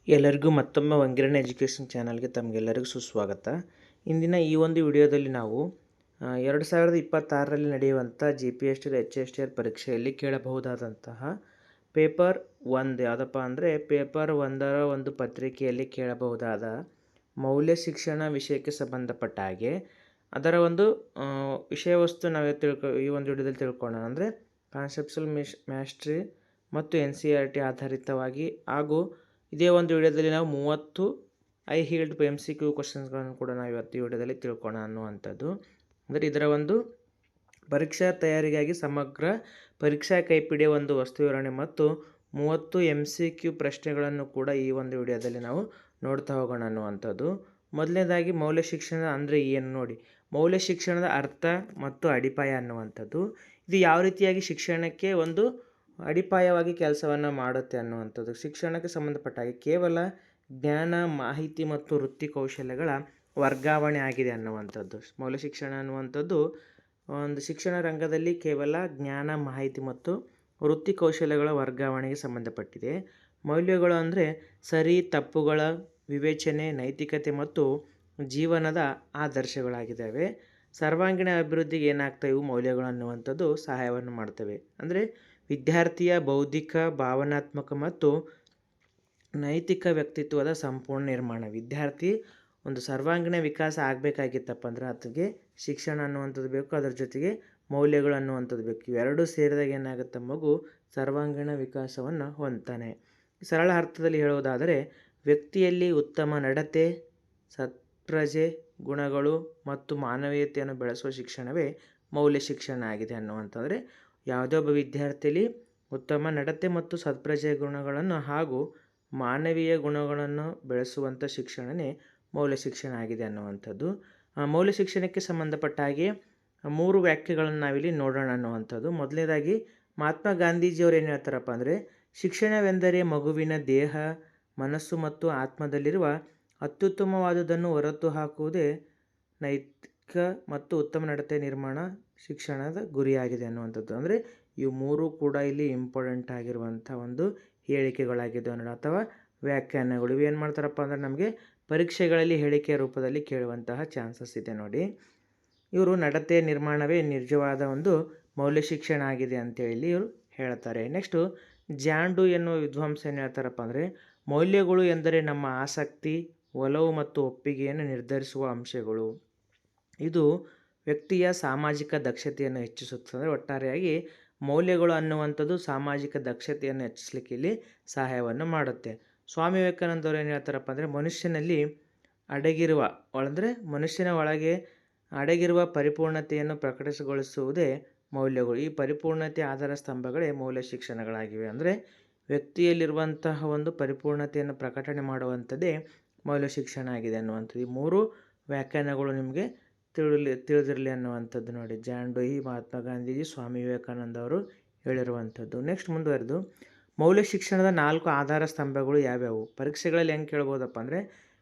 ಎಲ್ಲರಿಗೂ ಮತ್ತೊಮ್ಮೆ ವಂಗಿರಣಿ ಎಜುಕೇಷನ್ ಚಾನಲ್ಗೆ ತಮಗೆಲ್ಲರಿಗೂ ಸುಸ್ವಾಗತ. ಇಂದಿನ ಈ ಒಂದು ವಿಡಿಯೋದಲ್ಲಿ ನಾವು 2026ರಲ್ಲಿ ನಡೆಯುವಂಥ GPST HSTR ಪರೀಕ್ಷೆಯಲ್ಲಿ ಕೇಳಬಹುದಾದಂತಹ ಪೇಪರ್ 1 ಯಾವುದಪ್ಪ ಅಂದರೆ ಪೇಪರ್ 1ರ ಒಂದು ಪತ್ರಿಕೆಯಲ್ಲಿ ಕೇಳಬಹುದಾದ ಮೌಲ್ಯ ಶಿಕ್ಷಣ ವಿಷಯಕ್ಕೆ ಸಂಬಂಧಪಟ್ಟ ಹಾಗೆ ಅದರ ಒಂದು ವಿಷಯ ವಸ್ತು ನಾವು ಈ ಒಂದು ವಿಡಿಯೋದಲ್ಲಿ ತಿಳ್ಕೊಳ್ಳೋಣ. ಅಂದರೆ ಕಾನ್ಸೆಪ್ಚುಯಲ್ ಮ್ಯಾಸ್ಟ್ರಿ ಮತ್ತು NCERT ಆಧಾರಿತವಾಗಿ ಹಾಗೂ ಇದೇ ಒಂದು ವಿಡಿಯೋದಲ್ಲಿ ನಾವು 30 ಐ ಹೀಲ್ಡ್ MCQ ಕ್ವಶನ್ಸ್ಗಳನ್ನು ಕೂಡ ನಾವು ಇವತ್ತು ಈ ವಿಡಿಯೋದಲ್ಲಿ ತಿಳ್ಕೊಳ್ಳೋಣ ಅನ್ನುವಂಥದ್ದು. ಅಂದರೆ ಇದರ ಒಂದು ಪರೀಕ್ಷಾ ತಯಾರಿಗಾಗಿ ಸಮಗ್ರ ಪರೀಕ್ಷಾ ಕೈಪಿಡಿಯ ಒಂದು ವಸ್ತು ವಿವರಣೆ ಮತ್ತು 30 MCQ ಪ್ರಶ್ನೆಗಳನ್ನು ಕೂಡ ಈ ಒಂದು ವಿಡಿಯೋದಲ್ಲಿ ನಾವು ನೋಡ್ತಾ ಹೋಗೋಣ ಅನ್ನುವಂಥದ್ದು. ಮೊದಲನೇದಾಗಿ ಮೌಲ್ಯ ಶಿಕ್ಷಣ ಅಂದರೆ ಏನು ನೋಡಿ. ಮೌಲ್ಯ ಶಿಕ್ಷಣದ ಅರ್ಥ ಮತ್ತು ಅಡಿಪಾಯ ಅನ್ನುವಂಥದ್ದು. ಇದು ಯಾವ ರೀತಿಯಾಗಿ ಶಿಕ್ಷಣಕ್ಕೆ ಒಂದು ಅಡಿಪಾಯವಾಗಿ ಕೆಲಸವನ್ನು ಮಾಡುತ್ತೆ ಅನ್ನುವಂಥದ್ದು. ಶಿಕ್ಷಣಕ್ಕೆ ಸಂಬಂಧಪಟ್ಟ ಹಾಗೆ ಕೇವಲ ಜ್ಞಾನ, ಮಾಹಿತಿ ಮತ್ತು ವೃತ್ತಿ ಕೌಶಲ್ಯಗಳ ವರ್ಗಾವಣೆ ಆಗಿದೆ ಅನ್ನುವಂಥದ್ದು. ಮೌಲ್ಯ ಶಿಕ್ಷಣ ಅನ್ನುವಂಥದ್ದು ಒಂದು ಶಿಕ್ಷಣ ರಂಗದಲ್ಲಿ ಕೇವಲ ಜ್ಞಾನ, ಮಾಹಿತಿ ಮತ್ತು ವೃತ್ತಿ ಕೌಶಲ್ಯಗಳ ವರ್ಗಾವಣೆಗೆ ಸಂಬಂಧಪಟ್ಟಿದೆ. ಮೌಲ್ಯಗಳು ಅಂದರೆ ಸರಿ ತಪ್ಪುಗಳ ವಿವೇಚನೆ, ನೈತಿಕತೆ ಮತ್ತು ಜೀವನದ ಆದರ್ಶಗಳಾಗಿದ್ದಾವೆ. ಸರ್ವಾಂಗೀಣ ಅಭಿವೃದ್ಧಿಗೆ ಏನಾಗ್ತವೆ ಇವು ಮೌಲ್ಯಗಳು ಅನ್ನುವಂಥದ್ದು ಸಹಾಯವನ್ನು ಮಾಡ್ತವೆ. ಅಂದರೆ ವಿದ್ಯಾರ್ಥಿಯ ಬೌದ್ಧಿಕ, ಭಾವನಾತ್ಮಕ ಮತ್ತು ನೈತಿಕ ವ್ಯಕ್ತಿತ್ವದ ಸಂಪೂರ್ಣ ನಿರ್ಮಾಣ. ವಿದ್ಯಾರ್ಥಿ ಒಂದು ಸರ್ವಾಂಗೀಣ ವಿಕಾಸ ಆಗಬೇಕಾಗಿತ್ತಪ್ಪ ಅಂದ್ರೆ ಅದಕ್ಕೆ ಶಿಕ್ಷಣ ಅನ್ನುವಂಥದ್ದು ಬೇಕು, ಅದರ ಜೊತೆಗೆ ಮೌಲ್ಯಗಳು ಅನ್ನುವಂಥದ್ದು ಬೇಕು. ಇವೆರಡೂ ಸೇರಿದಾಗ ಏನಾಗುತ್ತೆ, ಮಗು ಸರ್ವಾಂಗೀಣ ವಿಕಾಸವನ್ನು ಹೊಂದ್ತಾನೆ. ಸರಳ ಅರ್ಥದಲ್ಲಿ ಹೇಳುವುದಾದರೆ ವ್ಯಕ್ತಿಯಲ್ಲಿ ಉತ್ತಮ ನಡತೆ, ಸತ್ಪ್ರಜೆ, ಗುಣಗಳು ಮತ್ತು ಮಾನವೀಯತೆಯನ್ನು ಬೆಳೆಸುವ ಶಿಕ್ಷಣವೇ ಮೌಲ್ಯ ಶಿಕ್ಷಣ ಆಗಿದೆ ಅನ್ನುವಂಥದ್ರೆ ಯಾವುದೇ ಒಬ್ಬ ವಿದ್ಯಾರ್ಥಿಯಲ್ಲಿ ಉತ್ತಮ ನಡತೆ ಮತ್ತು ಸತ್ಪ್ರಜೆಯ ಗುಣಗಳನ್ನು ಹಾಗೂ ಮಾನವೀಯ ಗುಣಗಳನ್ನು ಬೆಳೆಸುವಂಥ ಶಿಕ್ಷಣವೇ ಮೌಲ್ಯ ಶಿಕ್ಷಣ ಆಗಿದೆ ಅನ್ನುವಂಥದ್ದು. ಮೌಲ್ಯ ಶಿಕ್ಷಣಕ್ಕೆ ಸಂಬಂಧಪಟ್ಟ ಹಾಗೆ 3 ವ್ಯಾಖ್ಯೆಗಳನ್ನು ನಾವಿಲ್ಲಿ ನೋಡೋಣ ಅನ್ನುವಂಥದ್ದು. ಮೊದಲನೇದಾಗಿ ಮಹಾತ್ಮ ಗಾಂಧೀಜಿಯವರು ಏನು ಹೇಳ್ತಾರಪ್ಪ ಅಂದರೆ ಶಿಕ್ಷಣವೆಂದರೆ ಮಗುವಿನ ದೇಹ, ಮನಸ್ಸು ಮತ್ತು ಆತ್ಮದಲ್ಲಿರುವ ಅತ್ಯುತ್ತಮವಾದುದನ್ನು ಹೊರತು ಹಾಕುವುದೇ ನೈತಿಕ ಮತ್ತು ಉತ್ತಮ ನಡತೆ ನಿರ್ಮಾಣ ಶಿಕ್ಷಣದ ಗುರಿಯಾಗಿದೆ ಅನ್ನುವಂಥದ್ದು. ಅಂದರೆ ಇವು 3 ಕೂಡ ಇಲ್ಲಿ ಇಂಪಾರ್ಟೆಂಟ್ ಆಗಿರುವಂಥ ಒಂದು ಹೇಳಿಕೆಗಳಾಗಿದ್ದು ಅನ್ನೋಣ ಅಥವಾ ವ್ಯಾಖ್ಯಾನಗಳು. ಇವೇನು ಮಾಡ್ತಾರಪ್ಪ ಅಂದರೆ ನಮಗೆ ಪರೀಕ್ಷೆಗಳಲ್ಲಿ ಹೇಳಿಕೆಯ ರೂಪದಲ್ಲಿ ಕೇಳುವಂತಹ ಚಾನ್ಸಸ್ ಇದೆ ನೋಡಿ. ಇವರು ನಡತೆ ನಿರ್ಮಾಣವೇ ನಿಜವಾದ ಒಂದು ಮೌಲ್ಯ ಶಿಕ್ಷಣ ಆಗಿದೆ ಅಂತೇಳಿ ಇವರು ಹೇಳ್ತಾರೆ. ನೆಕ್ಸ್ಟು ಜಾನ್ ಡ್ಯೂ ಎನ್ನುವ ವಿದ್ವಾಂಸ ಏನು ಹೇಳ್ತಾರಪ್ಪ ಅಂದರೆ ಮೌಲ್ಯಗಳು ಎಂದರೆ ನಮ್ಮ ಆಸಕ್ತಿ, ಒಲವು ಮತ್ತು ಒಪ್ಪಿಗೆಯನ್ನು ನಿರ್ಧರಿಸುವ ಅಂಶಗಳು. ಇದು ವ್ಯಕ್ತಿಯ ಸಾಮಾಜಿಕ ದಕ್ಷತೆಯನ್ನು ಹೆಚ್ಚಿಸುತ್ತದೆ. ಅಂದರೆ ಒಟ್ಟಾರೆಯಾಗಿ ಮೌಲ್ಯಗಳು ಅನ್ನುವಂಥದ್ದು ಸಾಮಾಜಿಕ ದಕ್ಷತೆಯನ್ನು ಹೆಚ್ಚಿಸಲಿಕ್ಕೆ ಇಲ್ಲಿ ಸಹಾಯವನ್ನು ಮಾಡುತ್ತೆ. ಸ್ವಾಮಿ ವಿವೇಕಾನಂದವರು ಏನು ಹೇಳ್ತಾರಪ್ಪ ಅಂದರೆ ಮನುಷ್ಯನಲ್ಲಿ ಅಡಗಿರುವ ಅಂದರೆ ಮನುಷ್ಯನ ಒಳಗೆ ಅಡಗಿರುವ ಪರಿಪೂರ್ಣತೆಯನ್ನು ಪ್ರಕಟಗೊಳಿಸುವುದೇ ಮೌಲ್ಯಗಳು. ಈ ಪರಿಪೂರ್ಣತೆ ಆಧಾರ ಸ್ತಂಭಗಳೇ ಮೌಲ್ಯ ಶಿಕ್ಷಣಗಳಾಗಿವೆ. ಅಂದರೆ ವ್ಯಕ್ತಿಯಲ್ಲಿರುವಂತಹ ಒಂದು ಪರಿಪೂರ್ಣತೆಯನ್ನು ಪ್ರಕಟಣೆ ಮಾಡುವಂಥದ್ದೇ ಮೌಲ್ಯ ಶಿಕ್ಷಣ ಆಗಿದೆ ಅನ್ನುವಂಥದ್ದು. ಈ 3 ವ್ಯಾಖ್ಯಾನಗಳು ನಿಮಗೆ ತಿಳಿದಿರಲಿ ಅನ್ನುವಂಥದ್ದು ನೋಡಿ. ಜಾನ್ ಡ್ಯೂ, ಮಹಾತ್ಮ ಗಾಂಧೀಜಿ, ಸ್ವಾಮಿ ವಿವೇಕಾನಂದ ಅವರು ಹೇಳಿರುವಂಥದ್ದು. ನೆಕ್ಸ್ಟ್ ಮುಂದುವರೆದು ಮೌಲ್ಯ ಶಿಕ್ಷಣದ 4 ಆಧಾರ ಸ್ತಂಭಗಳು ಯಾವ್ಯಾವು? ಪರೀಕ್ಷೆಗಳಲ್ಲಿ ಹೆಂಗೆ ಕೇಳ್ಬೋದಪ್ಪ ಅಂದರೆ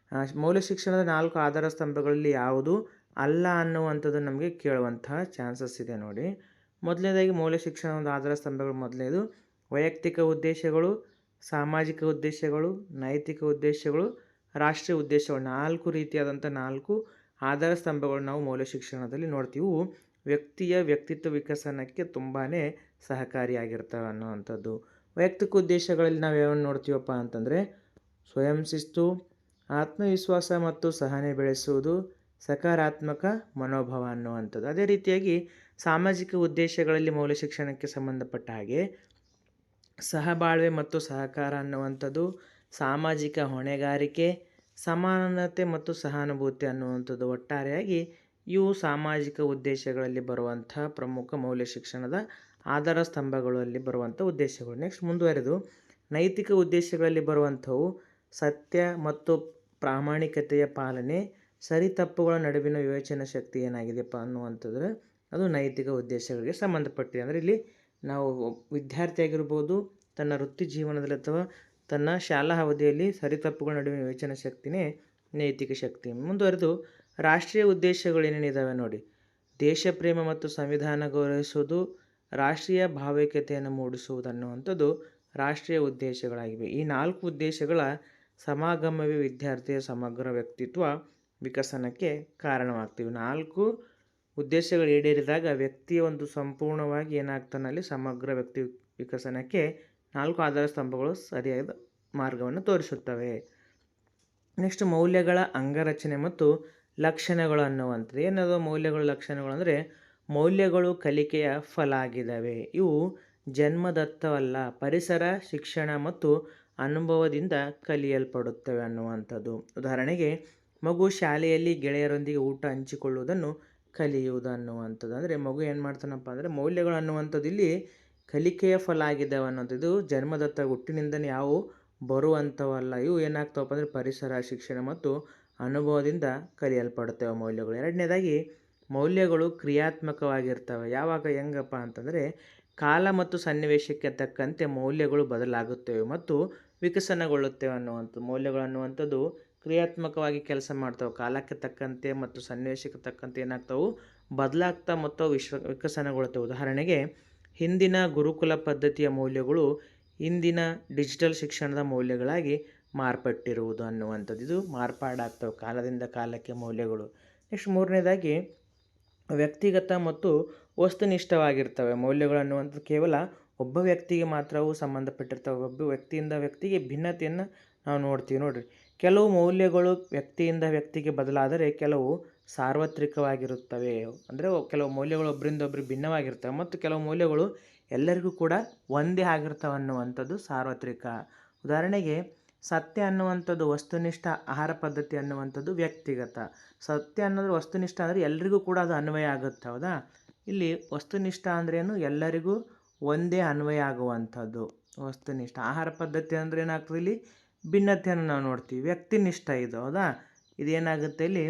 ಮೌಲ್ಯ ಶಿಕ್ಷಣದ 4 ಆಧಾರ ಸ್ತಂಭಗಳಲ್ಲಿ ಯಾವುದು ಅಲ್ಲ ಅನ್ನುವಂಥದ್ದು ನಮಗೆ ಕೇಳುವಂತಹ ಚಾನ್ಸಸ್ ಇದೆ ನೋಡಿ. ಮೊದಲನೇದಾಗಿ ಮೌಲ್ಯ ಶಿಕ್ಷಣ ಒಂದು ಆಧಾರ ಸ್ತಂಭಗಳು ಮೊದಲನೇದು ವೈಯಕ್ತಿಕ ಉದ್ದೇಶಗಳು, ಸಾಮಾಜಿಕ ಉದ್ದೇಶಗಳು, ನೈತಿಕ ಉದ್ದೇಶಗಳು, ರಾಷ್ಟ್ರೀಯ ಉದ್ದೇಶಗಳು. 4 ರೀತಿಯಾದಂಥ 4 ಆಧಾರ ಸ್ತಂಭಗಳು ನಾವು ಮೌಲ್ಯ ಶಿಕ್ಷಣದಲ್ಲಿ ನೋಡ್ತೀವಿ. ವ್ಯಕ್ತಿಯ ವ್ಯಕ್ತಿತ್ವ ವಿಕಸನಕ್ಕೆ ತುಂಬಾ ಸಹಕಾರಿಯಾಗಿರ್ತವೆ ಅನ್ನುವಂಥದ್ದು. ವೈಯಕ್ತಿಕ ಉದ್ದೇಶಗಳಲ್ಲಿ ನಾವು ಯಾವನ್ನು ನೋಡ್ತೀವಪ್ಪ ಅಂತಂದರೆ ಸ್ವಯಂ ಶಿಸ್ತು, ಆತ್ಮವಿಶ್ವಾಸ ಮತ್ತು ಸಹನೆ ಬೆಳೆಸುವುದು, ಸಕಾರಾತ್ಮಕ ಮನೋಭಾವ ಅನ್ನುವಂಥದ್ದು. ಅದೇ ರೀತಿಯಾಗಿ ಸಾಮಾಜಿಕ ಉದ್ದೇಶಗಳಲ್ಲಿ ಮೌಲ್ಯ ಶಿಕ್ಷಣಕ್ಕೆ ಸಂಬಂಧಪಟ್ಟ ಹಾಗೆ ಸಹಬಾಳ್ವೆ ಮತ್ತು ಸಹಕಾರ ಅನ್ನುವಂಥದ್ದು, ಸಾಮಾಜಿಕ ಹೊಣೆಗಾರಿಕೆ, ಸಮಾನತೆ ಮತ್ತು ಸಹಾನುಭೂತಿ ಅನ್ನುವಂಥದ್ದು. ಒಟ್ಟಾರೆಯಾಗಿ ಇವು ಸಾಮಾಜಿಕ ಉದ್ದೇಶಗಳಲ್ಲಿ ಬರುವಂಥ ಪ್ರಮುಖ ಮೌಲ್ಯ ಶಿಕ್ಷಣದ ಆಧಾರ ಸ್ತಂಭಗಳಲ್ಲಿ ಬರುವಂಥ ಉದ್ದೇಶಗಳು. ನೆಕ್ಸ್ಟ್ ಮುಂದುವರೆದು ನೈತಿಕ ಉದ್ದೇಶಗಳಲ್ಲಿ ಬರುವಂಥವು ಸತ್ಯ ಮತ್ತು ಪ್ರಾಮಾಣಿಕತೆಯ ಪಾಲನೆ, ಸರಿ ತಪ್ಪುಗಳ ನಡುವಿನ ವಿವೇಚನಾ ಶಕ್ತಿ ಏನಾಗಿದೆಯಪ್ಪ ಅನ್ನುವಂಥದ್ದು ಅದು ನೈತಿಕ ಉದ್ದೇಶಗಳಿಗೆ ಸಂಬಂಧಪಟ್ಟಿದೆ. ಅಂದರೆ ಇಲ್ಲಿ ನಾವು ವಿದ್ಯಾರ್ಥಿಯಾಗಿರ್ಬೋದು ತನ್ನ ವೃತ್ತಿ ಜೀವನದಲ್ಲಿ ಅಥವಾ ತನ್ನ ಶಾಲಾ ಅವಧಿಯಲ್ಲಿ ಸರಿ ತಪ್ಪುಗಳ ನಡುವಿನ ವಿವೇಚನಾ ಶಕ್ತಿನೇ ನೈತಿಕ ಶಕ್ತಿ. ಮುಂದುವರೆದು ರಾಷ್ಟ್ರೀಯ ಉದ್ದೇಶಗಳು ಏನೇನಿದ್ದಾವೆ ನೋಡಿ. ದೇಶ ಪ್ರೇಮ ಮತ್ತು ಸಂವಿಧಾನ ಗೌರವಿಸುವುದು, ರಾಷ್ಟ್ರೀಯ ಭಾವೈಕ್ಯತೆಯನ್ನು ಮೂಡಿಸುವುದು ಅನ್ನುವಂಥದ್ದು ರಾಷ್ಟ್ರೀಯ ಉದ್ದೇಶಗಳಾಗಿವೆ. ಈ 4 ಉದ್ದೇಶಗಳ ಸಮಾಗಮವೇ ವಿದ್ಯಾರ್ಥಿಯ ಸಮಗ್ರ ವ್ಯಕ್ತಿತ್ವ ವಿಕಸನಕ್ಕೆ ಕಾರಣವಾಗ್ತೀವಿ. 4 ಉದ್ದೇಶಗಳು ಈಡೇರಿದಾಗ ವ್ಯಕ್ತಿಯ ಒಂದು ಸಂಪೂರ್ಣವಾಗಿ ಏನಾಗ್ತಾನೆ ಅಲ್ಲಿ ಸಮಗ್ರ ವ್ಯಕ್ತಿ ವಿಕಸನಕ್ಕೆ 4 ಆಧಾರ ಸ್ತಂಭಗಳು ಸರಿಯಾದ ಮಾರ್ಗವನ್ನು ತೋರಿಸುತ್ತವೆ. ನೆಕ್ಸ್ಟ್ ಮೌಲ್ಯಗಳ ಅಂಗರಚನೆ ಮತ್ತು ಲಕ್ಷಣಗಳು ಅನ್ನುವಂಥದ್ದು. ಏನದು ಮೌಲ್ಯಗಳು ಲಕ್ಷಣಗಳು ಅಂದರೆ ಮೌಲ್ಯಗಳು ಕಲಿಕೆಯ ಫಲ ಆಗಿದ್ದಾವೆ. ಇವು ಜನ್ಮದತ್ತವಲ್ಲ, ಪರಿಸರ, ಶಿಕ್ಷಣ ಮತ್ತು ಅನುಭವದಿಂದ ಕಲಿಯಲ್ಪಡುತ್ತವೆ ಅನ್ನುವಂಥದ್ದು. ಉದಾಹರಣೆಗೆ ಮಗು ಶಾಲೆಯಲ್ಲಿ ಗೆಳೆಯರೊಂದಿಗೆ ಊಟ ಹಂಚಿಕೊಳ್ಳುವುದನ್ನು ಕಲಿಯುವುದು ಅನ್ನುವಂಥದ್ದು. ಅಂದರೆ ಮಗು ಏನು ಮಾಡ್ತಾನಪ್ಪ ಅಂದರೆ ಮೌಲ್ಯಗಳು ಅನ್ನುವಂಥದ್ದು ಇಲ್ಲಿ ಕಲಿಕೆಯ ಫಲ ಆಗಿದ್ದಾವೆ ಅನ್ನೋಂಥದ್ದು. ಜನ್ಮದತ್ತ ಹುಟ್ಟಿನಿಂದನೇ ಯಾವುವು ಬರುವಂಥವಲ್ಲ. ಇವು ಏನಾಗ್ತಾವಪ್ಪ ಅಂದರೆ ಪರಿಸರ, ಶಿಕ್ಷಣ ಮತ್ತು ಅನುಭವದಿಂದ ಕಲಿಯಲ್ಪಡುತ್ತವೆ ಮೌಲ್ಯಗಳು. ಎರಡನೇದಾಗಿ ಮೌಲ್ಯಗಳು ಕ್ರಿಯಾತ್ಮಕವಾಗಿರ್ತವೆ. ಯಾವಾಗ ಹೆಂಗಪ್ಪ ಅಂತಂದರೆ ಕಾಲ ಮತ್ತು ಸನ್ನಿವೇಶಕ್ಕೆ ತಕ್ಕಂತೆ ಮೌಲ್ಯಗಳು ಬದಲಾಗುತ್ತವೆ ಮತ್ತು ವಿಕಸನಗೊಳ್ಳುತ್ತವೆ ಅನ್ನುವಂಥದ್ದು. ಮೌಲ್ಯಗಳು ಅನ್ನುವಂಥದ್ದು ಕ್ರಿಯಾತ್ಮಕವಾಗಿ ಕೆಲಸ ಮಾಡ್ತಾವೆ. ಕಾಲಕ್ಕೆ ತಕ್ಕಂತೆ ಮತ್ತು ಸನ್ನಿವೇಶಕ್ಕೆ ತಕ್ಕಂತೆ ಏನಾಗ್ತಾವೆ ಬದಲಾಗ್ತಾ ಮತ್ತು ವಿಕಸನಗೊಳ್ಳುತ್ತವೆ. ಉದಾಹರಣೆಗೆ ಹಿಂದಿನ ಗುರುಕುಲ ಪದ್ಧತಿಯ ಮೌಲ್ಯಗಳು ಇಂದಿನ ಡಿಜಿಟಲ್ ಶಿಕ್ಷಣದ ಮೌಲ್ಯಗಳಾಗಿ ಮಾರ್ಪಟ್ಟಿರುವುದು ಅನ್ನುವಂಥದ್ದು. ಇದು ಮಾರ್ಪಾಡಾಗ್ತವೆ ಕಾಲದಿಂದ ಕಾಲಕ್ಕೆ ಮೌಲ್ಯಗಳು. ನೆಕ್ಸ್ಟ್ ಮೂರನೇದಾಗಿ ವ್ಯಕ್ತಿಗತ ಮತ್ತು ವಸ್ತುನಿಷ್ಠವಾಗಿರ್ತವೆ. ಮೌಲ್ಯಗಳು ಅನ್ನುವಂಥದ್ದು ಕೇವಲ ಒಬ್ಬ ವ್ಯಕ್ತಿಗೆ ಮಾತ್ರ ಅವು ಸಂಬಂಧಪಟ್ಟಿರ್ತವೆ. ಒಬ್ಬ ವ್ಯಕ್ತಿಯಿಂದ ವ್ಯಕ್ತಿಗೆ ಭಿನ್ನತೆಯನ್ನು ನಾವು ನೋಡ್ತೀವಿ ನೋಡಿರಿ. ಕೆಲವು ಮೌಲ್ಯಗಳು ವ್ಯಕ್ತಿಯಿಂದ ವ್ಯಕ್ತಿಗೆ ಬದಲಾದರೆ ಕೆಲವು ಸಾರ್ವತ್ರಿಕವಾಗಿರುತ್ತವೆ. ಅಂದರೆ ಕೆಲವು ಮೌಲ್ಯಗಳು ಒಬ್ಬರಿಂದ ಒಬ್ಬರಿಗೆ ಭಿನ್ನವಾಗಿರ್ತವೆ ಮತ್ತು ಕೆಲವು ಮೌಲ್ಯಗಳು ಎಲ್ಲರಿಗೂ ಕೂಡ ಒಂದೇ ಆಗಿರ್ತವೆ ಅನ್ನುವಂಥದ್ದು ಸಾರ್ವತ್ರಿಕ. ಉದಾಹರಣೆಗೆ ಸತ್ಯ ಅನ್ನುವಂಥದ್ದು ವಸ್ತುನಿಷ್ಠ, ಆಹಾರ ಪದ್ಧತಿ ಅನ್ನುವಂಥದ್ದು ವ್ಯಕ್ತಿಗತ. ಸತ್ಯ ಅನ್ನೋದು ವಸ್ತುನಿಷ್ಠ ಅಂದರೆ ಎಲ್ರಿಗೂ ಕೂಡ ಅದು ಅನ್ವಯ ಆಗುತ್ತೆ, ಹೌದಾ. ಇಲ್ಲಿ ವಸ್ತುನಿಷ್ಠ ಅಂದ್ರೇನು ಎಲ್ಲರಿಗೂ ಒಂದೇ ಅನ್ವಯ ಆಗುವಂಥದ್ದು ವಸ್ತುನಿಷ್ಠ. ಆಹಾರ ಪದ್ಧತಿ ಅಂದರೆ ಏನಾಗ್ತದೆ ಇಲ್ಲಿ ಭಿನ್ನತೆಯನ್ನು ನಾವು ನೋಡ್ತೀವಿ. ವ್ಯಕ್ತಿನಿಷ್ಠ ಇದು, ಹೌದಾ. ಇದೇನಾಗುತ್ತೆ ಇಲ್ಲಿ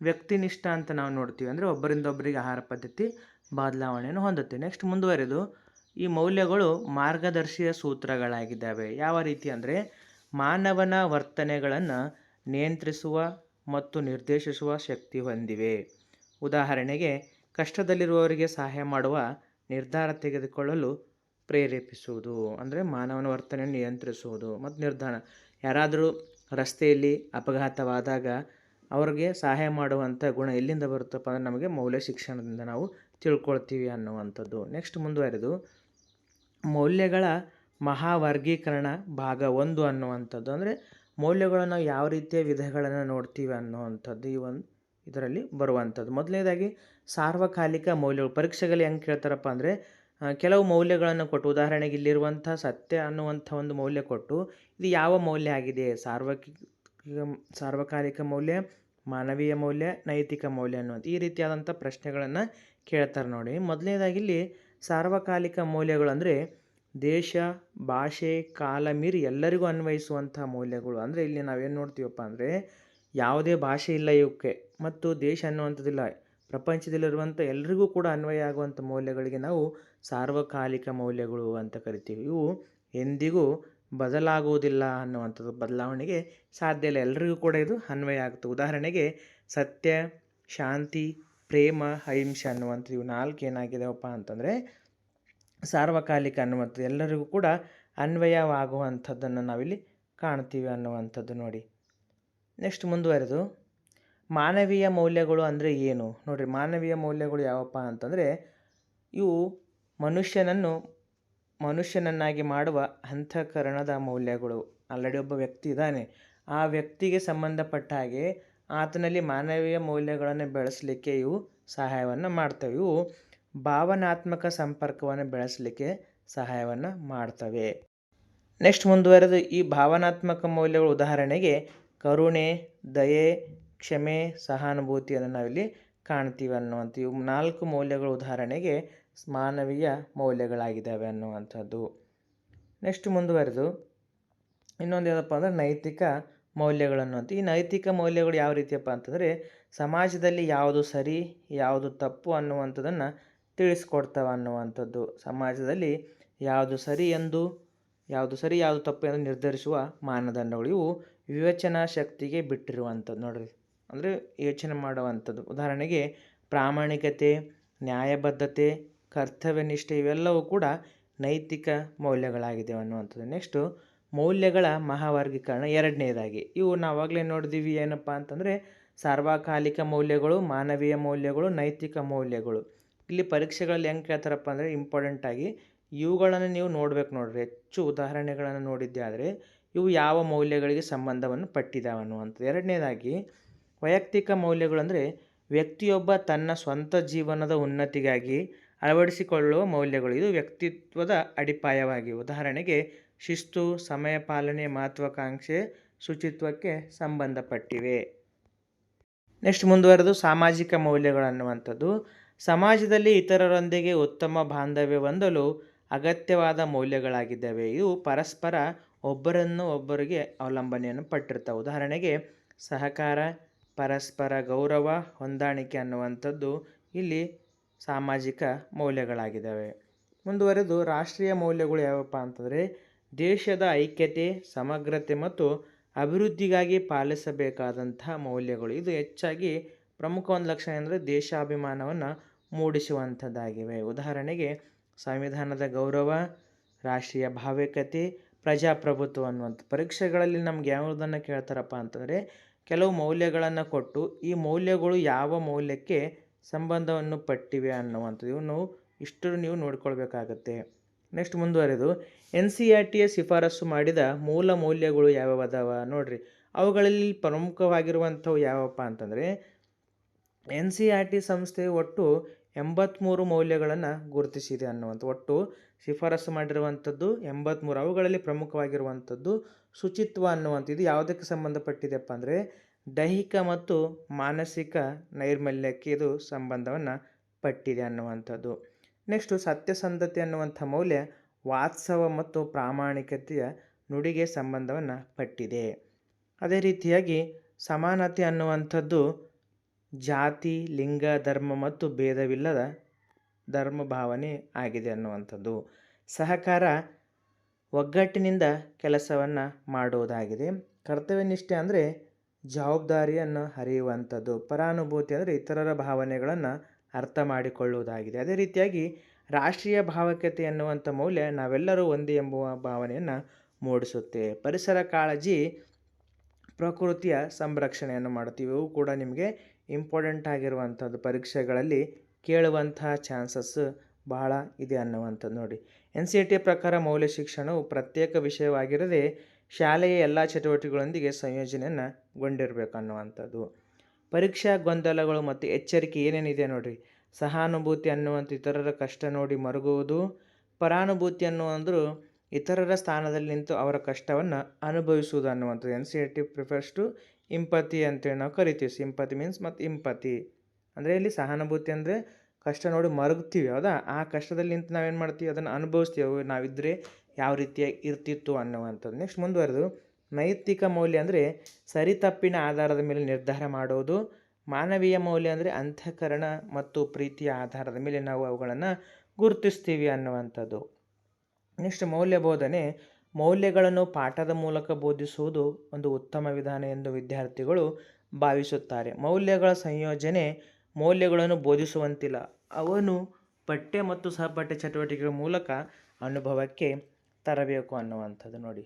ವ್ಯಕ್ತಿನಿಷ್ಠ ಅಂತ ನಾವು ನೋಡ್ತೀವಿ. ಅಂದರೆ ಒಬ್ಬರಿಂದ ಒಬ್ಬರಿಗೆ ಆಹಾರ ಪದ್ಧತಿ ಬದಲಾವಣೆಯನ್ನು ಹೊಂದುತ್ತೆ. ನೆಕ್ಸ್ಟ್ ಮುಂದುವರೆದು ಈ ಮೌಲ್ಯಗಳು ಮಾರ್ಗದರ್ಶಿಯ ಸೂತ್ರಗಳಾಗಿದ್ದಾವೆ. ಯಾವ ರೀತಿ ಅಂದರೆ ಮಾನವನ ವರ್ತನೆಗಳನ್ನು ನಿಯಂತ್ರಿಸುವ ಮತ್ತು ನಿರ್ದೇಶಿಸುವ ಶಕ್ತಿ ಹೊಂದಿವೆ. ಉದಾಹರಣೆಗೆ ಕಷ್ಟದಲ್ಲಿರುವವರಿಗೆ ಸಹಾಯ ಮಾಡುವ ನಿರ್ಧಾರ ತೆಗೆದುಕೊಳ್ಳಲು ಪ್ರೇರೇಪಿಸುವುದು. ಅಂದರೆ ಮಾನವನ ವರ್ತನೆಯನ್ನು ನಿಯಂತ್ರಿಸುವುದು ಮತ್ತು ನಿರ್ಧಾರ. ಯಾರಾದರೂ ರಸ್ತೆಯಲ್ಲಿ ಅಪಘಾತವಾದಾಗ ಅವ್ರಿಗೆ ಸಹಾಯ ಮಾಡುವಂಥ ಗುಣ ಎಲ್ಲಿಂದ ಬರುತ್ತಪ್ಪ ಅಂದರೆ ನಮಗೆ ಮೌಲ್ಯ ಶಿಕ್ಷಣದಿಂದ ನಾವು ತಿಳ್ಕೊಳ್ತೀವಿ ಅನ್ನುವಂಥದ್ದು. ನೆಕ್ಸ್ಟ್ ಮುಂದುವರೆದು ಮೌಲ್ಯಗಳ ಮಹಾವರ್ಗೀಕರಣ ಭಾಗ 1 ಅನ್ನುವಂಥದ್ದು. ಅಂದರೆ ಮೌಲ್ಯಗಳನ್ನು ನಾವು ಯಾವ ರೀತಿಯ ವಿಧಗಳನ್ನು ನೋಡ್ತೀವಿ ಅನ್ನುವಂಥದ್ದು ಇದರಲ್ಲಿ ಬರುವಂಥದ್ದು. ಮೊದಲನೇದಾಗಿ ಸಾರ್ವಕಾಲಿಕ ಮೌಲ್ಯಗಳು. ಪರೀಕ್ಷೆಗಳಲ್ಲಿ ಹೆಂಗೆ ಕೇಳ್ತಾರಪ್ಪ ಅಂದರೆ ಕೆಲವು ಮೌಲ್ಯಗಳನ್ನು ಕೊಟ್ಟು, ಉದಾಹರಣೆಗೆ ಇಲ್ಲಿರುವಂಥ ಸತ್ಯ ಅನ್ನುವಂಥ ಒಂದು ಮೌಲ್ಯ ಕೊಟ್ಟು ಇದು ಯಾವ ಮೌಲ್ಯ ಆಗಿದೆ, ಸಾರ್ವಕಾಲಿಕ ಮೌಲ್ಯ, ಮಾನವೀಯ ಮೌಲ್ಯ, ನೈತಿಕ ಮೌಲ್ಯ ಅನ್ನುವಂಥ ಈ ರೀತಿಯಾದಂಥ ಪ್ರಶ್ನೆಗಳನ್ನು ಕೇಳ್ತಾರೆ ನೋಡಿ. ಮೊದಲನೇದಾಗಿ ಇಲ್ಲಿ ಸಾರ್ವಕಾಲಿಕ ಮೌಲ್ಯಗಳು ಅಂದರೆ ದೇಶ, ಭಾಷೆ, ಕಾಲ ಮೀರಿ ಎಲ್ಲರಿಗೂ ಅನ್ವಯಿಸುವಂಥ ಮೌಲ್ಯಗಳು. ಅಂದರೆ ಇಲ್ಲಿ ನಾವೇನು ನೋಡ್ತೀವಪ್ಪ ಅಂದರೆ ಯಾವುದೇ ಭಾಷೆ ಇಲ್ಲ ಇವಕ್ಕೆ ಮತ್ತು ದೇಶ ಅನ್ನುವಂಥದ್ದಿಲ್ಲ. ಪ್ರಪಂಚದಲ್ಲಿರುವಂಥ ಎಲ್ರಿಗೂ ಕೂಡ ಅನ್ವಯ ಆಗುವಂಥ ಮೌಲ್ಯಗಳಿಗೆ ನಾವು ಸಾರ್ವಕಾಲಿಕ ಮೌಲ್ಯಗಳು ಅಂತ ಕರಿತೀವಿ. ಇವು ಎಂದಿಗೂ ಬದಲಾಗುವುದಿಲ್ಲ ಅನ್ನುವಂಥದ್ದು, ಬದಲಾವಣೆಗೆ ಸಾಧ್ಯ ಇಲ್ಲ, ಎಲ್ರಿಗೂ ಕೂಡ ಇದು ಅನ್ವಯ ಆಗುತ್ತೆ. ಉದಾಹರಣೆಗೆ ಸತ್ಯ, ಶಾಂತಿ, ಪ್ರೇಮ, ಅಹಿಂಸೆ ಅನ್ನುವಂಥದ್ದು ಇವು 4 ಏನಾಗಿದಾವಪ್ಪ ಅಂತಂದರೆ ಸಾರ್ವಕಾಲಿಕ ಅನ್ನುವಂಥದ್ದು, ಎಲ್ಲರಿಗೂ ಕೂಡ ಅನ್ವಯವಾಗುವಂಥದ್ದನ್ನು ನಾವಿಲ್ಲಿ ಕಾಣ್ತೀವಿ ಅನ್ನುವಂಥದ್ದು ನೋಡಿ. ನೆಕ್ಸ್ಟ್ ಮುಂದುವರೆದು ಮಾನವೀಯ ಮೌಲ್ಯಗಳು ಅಂದರೆ ಏನು ನೋಡಿರಿ. ಮಾನವೀಯ ಮೌಲ್ಯಗಳು ಯಾವಪ್ಪ ಅಂತಂದರೆ ಇವು ಮನುಷ್ಯನನ್ನಾಗಿ ಮಾಡುವ ಅಂತಃಕರಣದ ಮೌಲ್ಯಗಳು. ಆಲ್ರೆಡಿ ಒಬ್ಬ ವ್ಯಕ್ತಿ ಇದ್ದಾನೆ, ಆ ವ್ಯಕ್ತಿಗೆ ಸಂಬಂಧಪಟ್ಟ ಹಾಗೆ ಆತನಲ್ಲಿ ಮಾನವೀಯ ಮೌಲ್ಯಗಳನ್ನು ಬೆಳೆಸಲಿಕ್ಕೆ ಇವು ಸಹಾಯವನ್ನು ಮಾಡ್ತವೆ. ಇವು ಭಾವನಾತ್ಮಕ ಸಂಪರ್ಕವನ್ನು ಬೆಳೆಸಲಿಕ್ಕೆ ಸಹಾಯವನ್ನು ಮಾಡ್ತವೆ. ನೆಕ್ಸ್ಟ್ ಮುಂದುವರೆದು ಈ ಭಾವನಾತ್ಮಕ ಮೌಲ್ಯಗಳು ಉದಾಹರಣೆಗೆ ಕರುಣೆ, ದಯೆ, ಕ್ಷಮೆ, ಸಹಾನುಭೂತಿಯನ್ನು ನಾವಿಲ್ಲಿ ಕಾಣ್ತೀವಿ ಅನ್ನುವಂಥ ಇವು 4 ಮೌಲ್ಯಗಳು ಉದಾಹರಣೆಗೆ ಮಾನವೀಯ ಮೌಲ್ಯಗಳಾಗಿದ್ದಾವೆ ಅನ್ನುವಂಥದ್ದು. ನೆಕ್ಸ್ಟ್ ಮುಂದುವರೆದು ಇನ್ನೊಂದು ಏನಪ್ಪ ಅಂದರೆ ನೈತಿಕ ಮೌಲ್ಯಗಳನ್ನುವಂಥ ಈ ನೈತಿಕ ಮೌಲ್ಯಗಳು ಯಾವ ರೀತಿಯಪ್ಪ ಅಂತಂದರೆ ಸಮಾಜದಲ್ಲಿ ಯಾವುದು ಸರಿ ಯಾವುದು ತಪ್ಪು ಅನ್ನುವಂಥದ್ದನ್ನು ತಿಳಿಸ್ಕೊಡ್ತವೆ ಅನ್ನುವಂಥದ್ದು. ಸಮಾಜದಲ್ಲಿ ಯಾವುದು ಸರಿ ಯಾವುದು ತಪ್ಪು ಎಂದು ನಿರ್ಧರಿಸುವ ಮಾನದಂಡಗಳು. ಇವು ವಿವೇಚನಾ ಶಕ್ತಿಗೆ ಬಿಟ್ಟಿರುವಂಥದ್ದು ನೋಡ್ರಿ, ಅಂದರೆ ಯೋಚನೆ ಮಾಡುವಂಥದ್ದು. ಉದಾಹರಣೆಗೆ ಪ್ರಾಮಾಣಿಕತೆ, ನ್ಯಾಯಬದ್ಧತೆ, ಕರ್ತವ್ಯನಿಷ್ಠೆ ಇವೆಲ್ಲವೂ ಕೂಡ ನೈತಿಕ ಮೌಲ್ಯಗಳಾಗಿವೆ ಅನ್ನುವಂಥದ್ದು. ನೆಕ್ಸ್ಟು ಮೌಲ್ಯಗಳ ಮಹಾವರ್ಗೀಕರಣ ಎರಡನೇದಾಗಿ. ಇವು ನಾವಾಗಲೇ ನೋಡಿದ್ದೀವಿ ಏನಪ್ಪ ಅಂತಂದರೆ ಸಾರ್ವಕಾಲಿಕ ಮೌಲ್ಯಗಳು, ಮಾನವೀಯ ಮೌಲ್ಯಗಳು, ನೈತಿಕ ಮೌಲ್ಯಗಳು. ಇಲ್ಲಿ ಪರೀಕ್ಷೆಗಳಲ್ಲಿ ಹೆಂಗೆ ಕೇಳ್ತಾರಪ್ಪ ಅಂದರೆ ಇಂಪಾರ್ಟೆಂಟಾಗಿ ಇವುಗಳನ್ನು ನೀವು ನೋಡ್ಬೇಕು ನೋಡ್ರಿ. ಹೆಚ್ಚು ಉದಾಹರಣೆಗಳನ್ನು ನೋಡಿದ್ದೆ ಆದರೆ ಇವು ಯಾವ ಮೌಲ್ಯಗಳಿಗೆ ಸಂಬಂಧವನ್ನು ಪಟ್ಟಿದ್ದಾವೆ ಅನ್ನುವಂಥದ್ದು. ಎರಡನೇದಾಗಿ ವೈಯಕ್ತಿಕ ಮೌಲ್ಯಗಳು ಅಂದರೆ ವ್ಯಕ್ತಿಯೊಬ್ಬ ತನ್ನ ಸ್ವಂತ ಜೀವನದ ಉನ್ನತಿಗಾಗಿ ಅಳವಡಿಸಿಕೊಳ್ಳುವ ಮೌಲ್ಯಗಳು. ಇದು ವ್ಯಕ್ತಿತ್ವದ ಅಡಿಪಾಯವಾಗಿ. ಉದಾಹರಣೆಗೆ ಶಿಸ್ತು, ಸಮಯ ಪಾಲನೆ, ಮಹತ್ವಾಕಾಂಕ್ಷೆ, ಶುಚಿತ್ವಕ್ಕೆ ಸಂಬಂಧಪಟ್ಟಿವೆ. ನೆಕ್ಸ್ಟ್ ಮುಂದುವರೆದು ಸಾಮಾಜಿಕ ಮೌಲ್ಯಗಳನ್ನುವಂಥದ್ದು ಸಮಾಜದಲ್ಲಿ ಇತರರೊಂದಿಗೆ ಉತ್ತಮ ಬಾಂಧವ್ಯ ಹೊಂದಲು ಅಗತ್ಯವಾದ ಮೌಲ್ಯಗಳಾಗಿದ್ದಾವೆ. ಇವು ಪರಸ್ಪರ ಒಬ್ಬರಿಗೆ ಅವಲಂಬನೆಯನ್ನು ಪಟ್ಟಿರ್ತಾವೆ. ಉದಾಹರಣೆಗೆ ಸಹಕಾರ, ಪರಸ್ಪರ ಗೌರವ, ಹೊಂದಾಣಿಕೆ ಅನ್ನುವಂಥದ್ದು ಇಲ್ಲಿ ಸಾಮಾಜಿಕ ಮೌಲ್ಯಗಳಾಗಿದ್ದಾವೆ. ಮುಂದುವರೆದು ರಾಷ್ಟ್ರೀಯ ಮೌಲ್ಯಗಳು ಯಾವಪ್ಪ ಅಂತಂದರೆ ದೇಶದ ಐಕ್ಯತೆ, ಸಮಗ್ರತೆ ಮತ್ತು ಅಭಿವೃದ್ಧಿಗಾಗಿ ಪಾಲಿಸಬೇಕಾದಂತಹ ಮೌಲ್ಯಗಳು. ಇದು ಹೆಚ್ಚಾಗಿ ಪ್ರಮುಖ ಒಂದು ಲಕ್ಷಣ ಅಂದರೆ ದೇಶಾಭಿಮಾನವನ್ನು ಮೂಡಿಸುವಂಥದ್ದಾಗಿವೆ. ಉದಾಹರಣೆಗೆ ಸಂವಿಧಾನದ ಗೌರವ, ರಾಷ್ಟ್ರೀಯ ಭಾವೈಕ್ಯತೆ, ಪ್ರಜಾಪ್ರಭುತ್ವ ಅನ್ನುವಂಥ. ಪರೀಕ್ಷೆಗಳಲ್ಲಿ ನಮ್ಗೆ ಯಾವುದನ್ನು ಕೇಳ್ತಾರಪ್ಪ ಅಂತಂದರೆ ಕೆಲವು ಮೌಲ್ಯಗಳನ್ನು ಕೊಟ್ಟು ಈ ಮೌಲ್ಯಗಳು ಯಾವ ಮೌಲ್ಯಕ್ಕೆ ಸಂಬಂಧವನ್ನು ಪಟ್ಟಿವೆ ಅನ್ನುವಂಥದ್ದು. ಇವನ್ನು ಇಷ್ಟು ನೀವು ನೋಡ್ಕೊಳ್ಬೇಕಾಗತ್ತೆ. ನೆಕ್ಸ್ಟ್ ಮುಂದುವರೆದು NCERTಯ ಶಿಫಾರಸು ಮಾಡಿದ ಮೂಲ ಮೌಲ್ಯಗಳು ಯಾವ್ಯಾವ ಅದಾವ ನೋಡ್ರಿ. ಅವುಗಳಲ್ಲಿ ಪ್ರಮುಖವಾಗಿರುವಂಥವು ಯಾವಪ್ಪ ಅಂತಂದರೆ NCERT ಸಂಸ್ಥೆಯು ಒಟ್ಟು 83 ಮೌಲ್ಯಗಳನ್ನು ಗುರುತಿಸಿದೆ ಅನ್ನುವಂಥ. ಒಟ್ಟು ಶಿಫಾರಸು ಮಾಡಿರುವಂಥದ್ದು 83. ಅವುಗಳಲ್ಲಿ ಪ್ರಮುಖವಾಗಿರುವಂಥದ್ದು ಶುಚಿತ್ವ ಅನ್ನುವಂಥ. ಇದು ಯಾವುದಕ್ಕೆ ಸಂಬಂಧಪಟ್ಟಿದೆಪ್ಪ ಅಂದರೆ ದೈಹಿಕ ಮತ್ತು ಮಾನಸಿಕ ನೈರ್ಮಲ್ಯಕ್ಕೆ ಇದು ಸಂಬಂಧವನ್ನು ಪಟ್ಟಿದೆ ಅನ್ನುವಂಥದ್ದು. ನೆಕ್ಸ್ಟು ಸತ್ಯಸಂಧತೆ ಅನ್ನುವಂಥ ಮೌಲ್ಯ ವಾಸ್ತವ ಮತ್ತು ಪ್ರಾಮಾಣಿಕತೆಯ ನುಡಿಗೆ ಸಂಬಂಧವನ್ನು ಪಟ್ಟಿದೆ. ಅದೇ ರೀತಿಯಾಗಿ ಸಮಾನತೆ ಅನ್ನುವಂಥದ್ದು ಜಾತಿ, ಲಿಂಗ, ಧರ್ಮ ಮತ್ತು ಭೇದವಿಲ್ಲದ ಧರ್ಮ ಭಾವನೆ ಆಗಿದೆ ಅನ್ನುವಂಥದ್ದು. ಸಹಕಾರ ಒಗ್ಗಟ್ಟಿನಿಂದ ಕೆಲಸವನ್ನು ಮಾಡುವುದಾಗಿದೆ. ಕರ್ತವ್ಯನಿಷ್ಠೆ ಅಂದರೆ ಜವಾಬ್ದಾರಿಯನ್ನು ಅರಿಯುವಂಥದ್ದು. ಪರಾನುಭೂತಿ ಅಂದರೆ ಇತರರ ಭಾವನೆಗಳನ್ನು ಅರ್ಥ ಮಾಡಿಕೊಳ್ಳುವುದಾಗಿದೆ. ಅದೇ ರೀತಿಯಾಗಿ ರಾಷ್ಟ್ರೀಯ ಭಾವೈಕ್ಯತೆ ಎನ್ನುವಂಥ ಮೌಲ್ಯ ನಾವೆಲ್ಲರೂ ಒಂದೇ ಎಂಬುವ ಭಾವನೆಯನ್ನು ಮೂಡಿಸುತ್ತೆ. ಪರಿಸರ ಕಾಳಜಿ ಪ್ರಕೃತಿಯ ಸಂರಕ್ಷಣೆಯನ್ನು ಮಾಡ್ತೀವಿ. ಇವು ಕೂಡ ನಿಮಗೆ ಇಂಪಾರ್ಟೆಂಟ್ ಆಗಿರುವಂಥದ್ದು. ಪರೀಕ್ಷೆಗಳಲ್ಲಿ ಕೇಳುವಂತಹ ಚಾನ್ಸಸ್ ಬಹಳ ಇದೆ ಅನ್ನುವಂಥದ್ದು ನೋಡಿ. NCERT ಪ್ರಕಾರ ಮೌಲ್ಯ ಶಿಕ್ಷಣವು ಪ್ರತ್ಯೇಕ ವಿಷಯವಾಗಿರದೆ ಶಾಲೆಯ ಎಲ್ಲ ಚಟುವಟಿಕೆಗಳೊಂದಿಗೆ ಸಂಯೋಜನೆಯನ್ನು ಗೊಂಡಿರಬೇಕು ಅನ್ನುವಂಥದ್ದು. ಪರೀಕ್ಷಾ ಗೊಂದಲಗಳು ಮತ್ತು ಎಚ್ಚರಿಕೆ ಏನೇನಿದೆ ನೋಡಿರಿ. ಸಹಾನುಭೂತಿ ಅನ್ನುವಂಥ ಇತರರ ಕಷ್ಟ ನೋಡಿ ಮರುಗುವುದು. ಪರಾನುಭೂತಿ ಅನ್ನುವಂದ್ರು ಇತರರ ಸ್ಥಾನದಲ್ಲಿ ನಿಂತು ಅವರ ಕಷ್ಟವನ್ನು ಅನುಭವಿಸುವುದು ಅನ್ನುವಂಥದ್ದು. NCERT ಪ್ರಿಫರ್ಸ್ ಟು ಇಂಪತಿ ಅಂತೇಳಿ ನಾವು ಕರಿತೀವಿ. ಸಿಂಪತಿ ಮೀನ್ಸ್ ಮತ್ತು ಇಂಪತಿ ಅಂದರೆ ಇಲ್ಲಿ ಸಹಾನುಭೂತಿ ಅಂದರೆ ಕಷ್ಟ ನೋಡಿ ಮರುಗ್ತೀವಿ ಹೌದಾ, ಆ ಕಷ್ಟದಲ್ಲಿ ನಿಂತು ನಾವೇನು ಮಾಡ್ತೀವಿ ಅದನ್ನು ಅನುಭವಿಸ್ತೀವಿ, ನಾವಿದ್ದರೆ ಯಾವ ರೀತಿಯಾಗಿ ಇರ್ತಿತ್ತು ಅನ್ನುವಂಥದ್ದು. ನೆಕ್ಸ್ಟ್ ಮುಂದುವರೆದು ನೈತಿಕ ಮೌಲ್ಯ ಅಂದರೆ ಸರಿ ತಪ್ಪಿನ ಆಧಾರದ ಮೇಲೆ ನಿರ್ಧಾರ ಮಾಡುವುದು. ಮಾನವೀಯ ಮೌಲ್ಯ ಅಂದರೆ ಅಂತಃಕರಣ ಮತ್ತು ಪ್ರೀತಿಯ ಆಧಾರದ ಮೇಲೆ ನಾವು ಅವುಗಳನ್ನು ಗುರುತಿಸ್ತೀವಿ ಅನ್ನುವಂಥದ್ದು. ನೆಕ್ಸ್ಟ್ ಮೌಲ್ಯ ಬೋಧನೆ. ಮೌಲ್ಯಗಳನ್ನು ಪಾಠದ ಮೂಲಕ ಬೋಧಿಸುವುದು ಒಂದು ಉತ್ತಮ ವಿಧಾನ ಎಂದು ವಿದ್ಯಾರ್ಥಿಗಳು ಭಾವಿಸುತ್ತಾರೆ. ಮೌಲ್ಯಗಳ ಸಂಯೋಜನೆ ಮೌಲ್ಯಗಳನ್ನು ಬೋಧಿಸುವಂತಿಲ್ಲ, ಅವನು ಪಠ್ಯ ಮತ್ತು ಸಹಪಠ್ಯ ಚಟುವಟಿಕೆಗಳ ಮೂಲಕ ಅನುಭವಕ್ಕೆ ತರಬೇಕು ಅನ್ನುವಂಥದ್ದು ನೋಡಿ.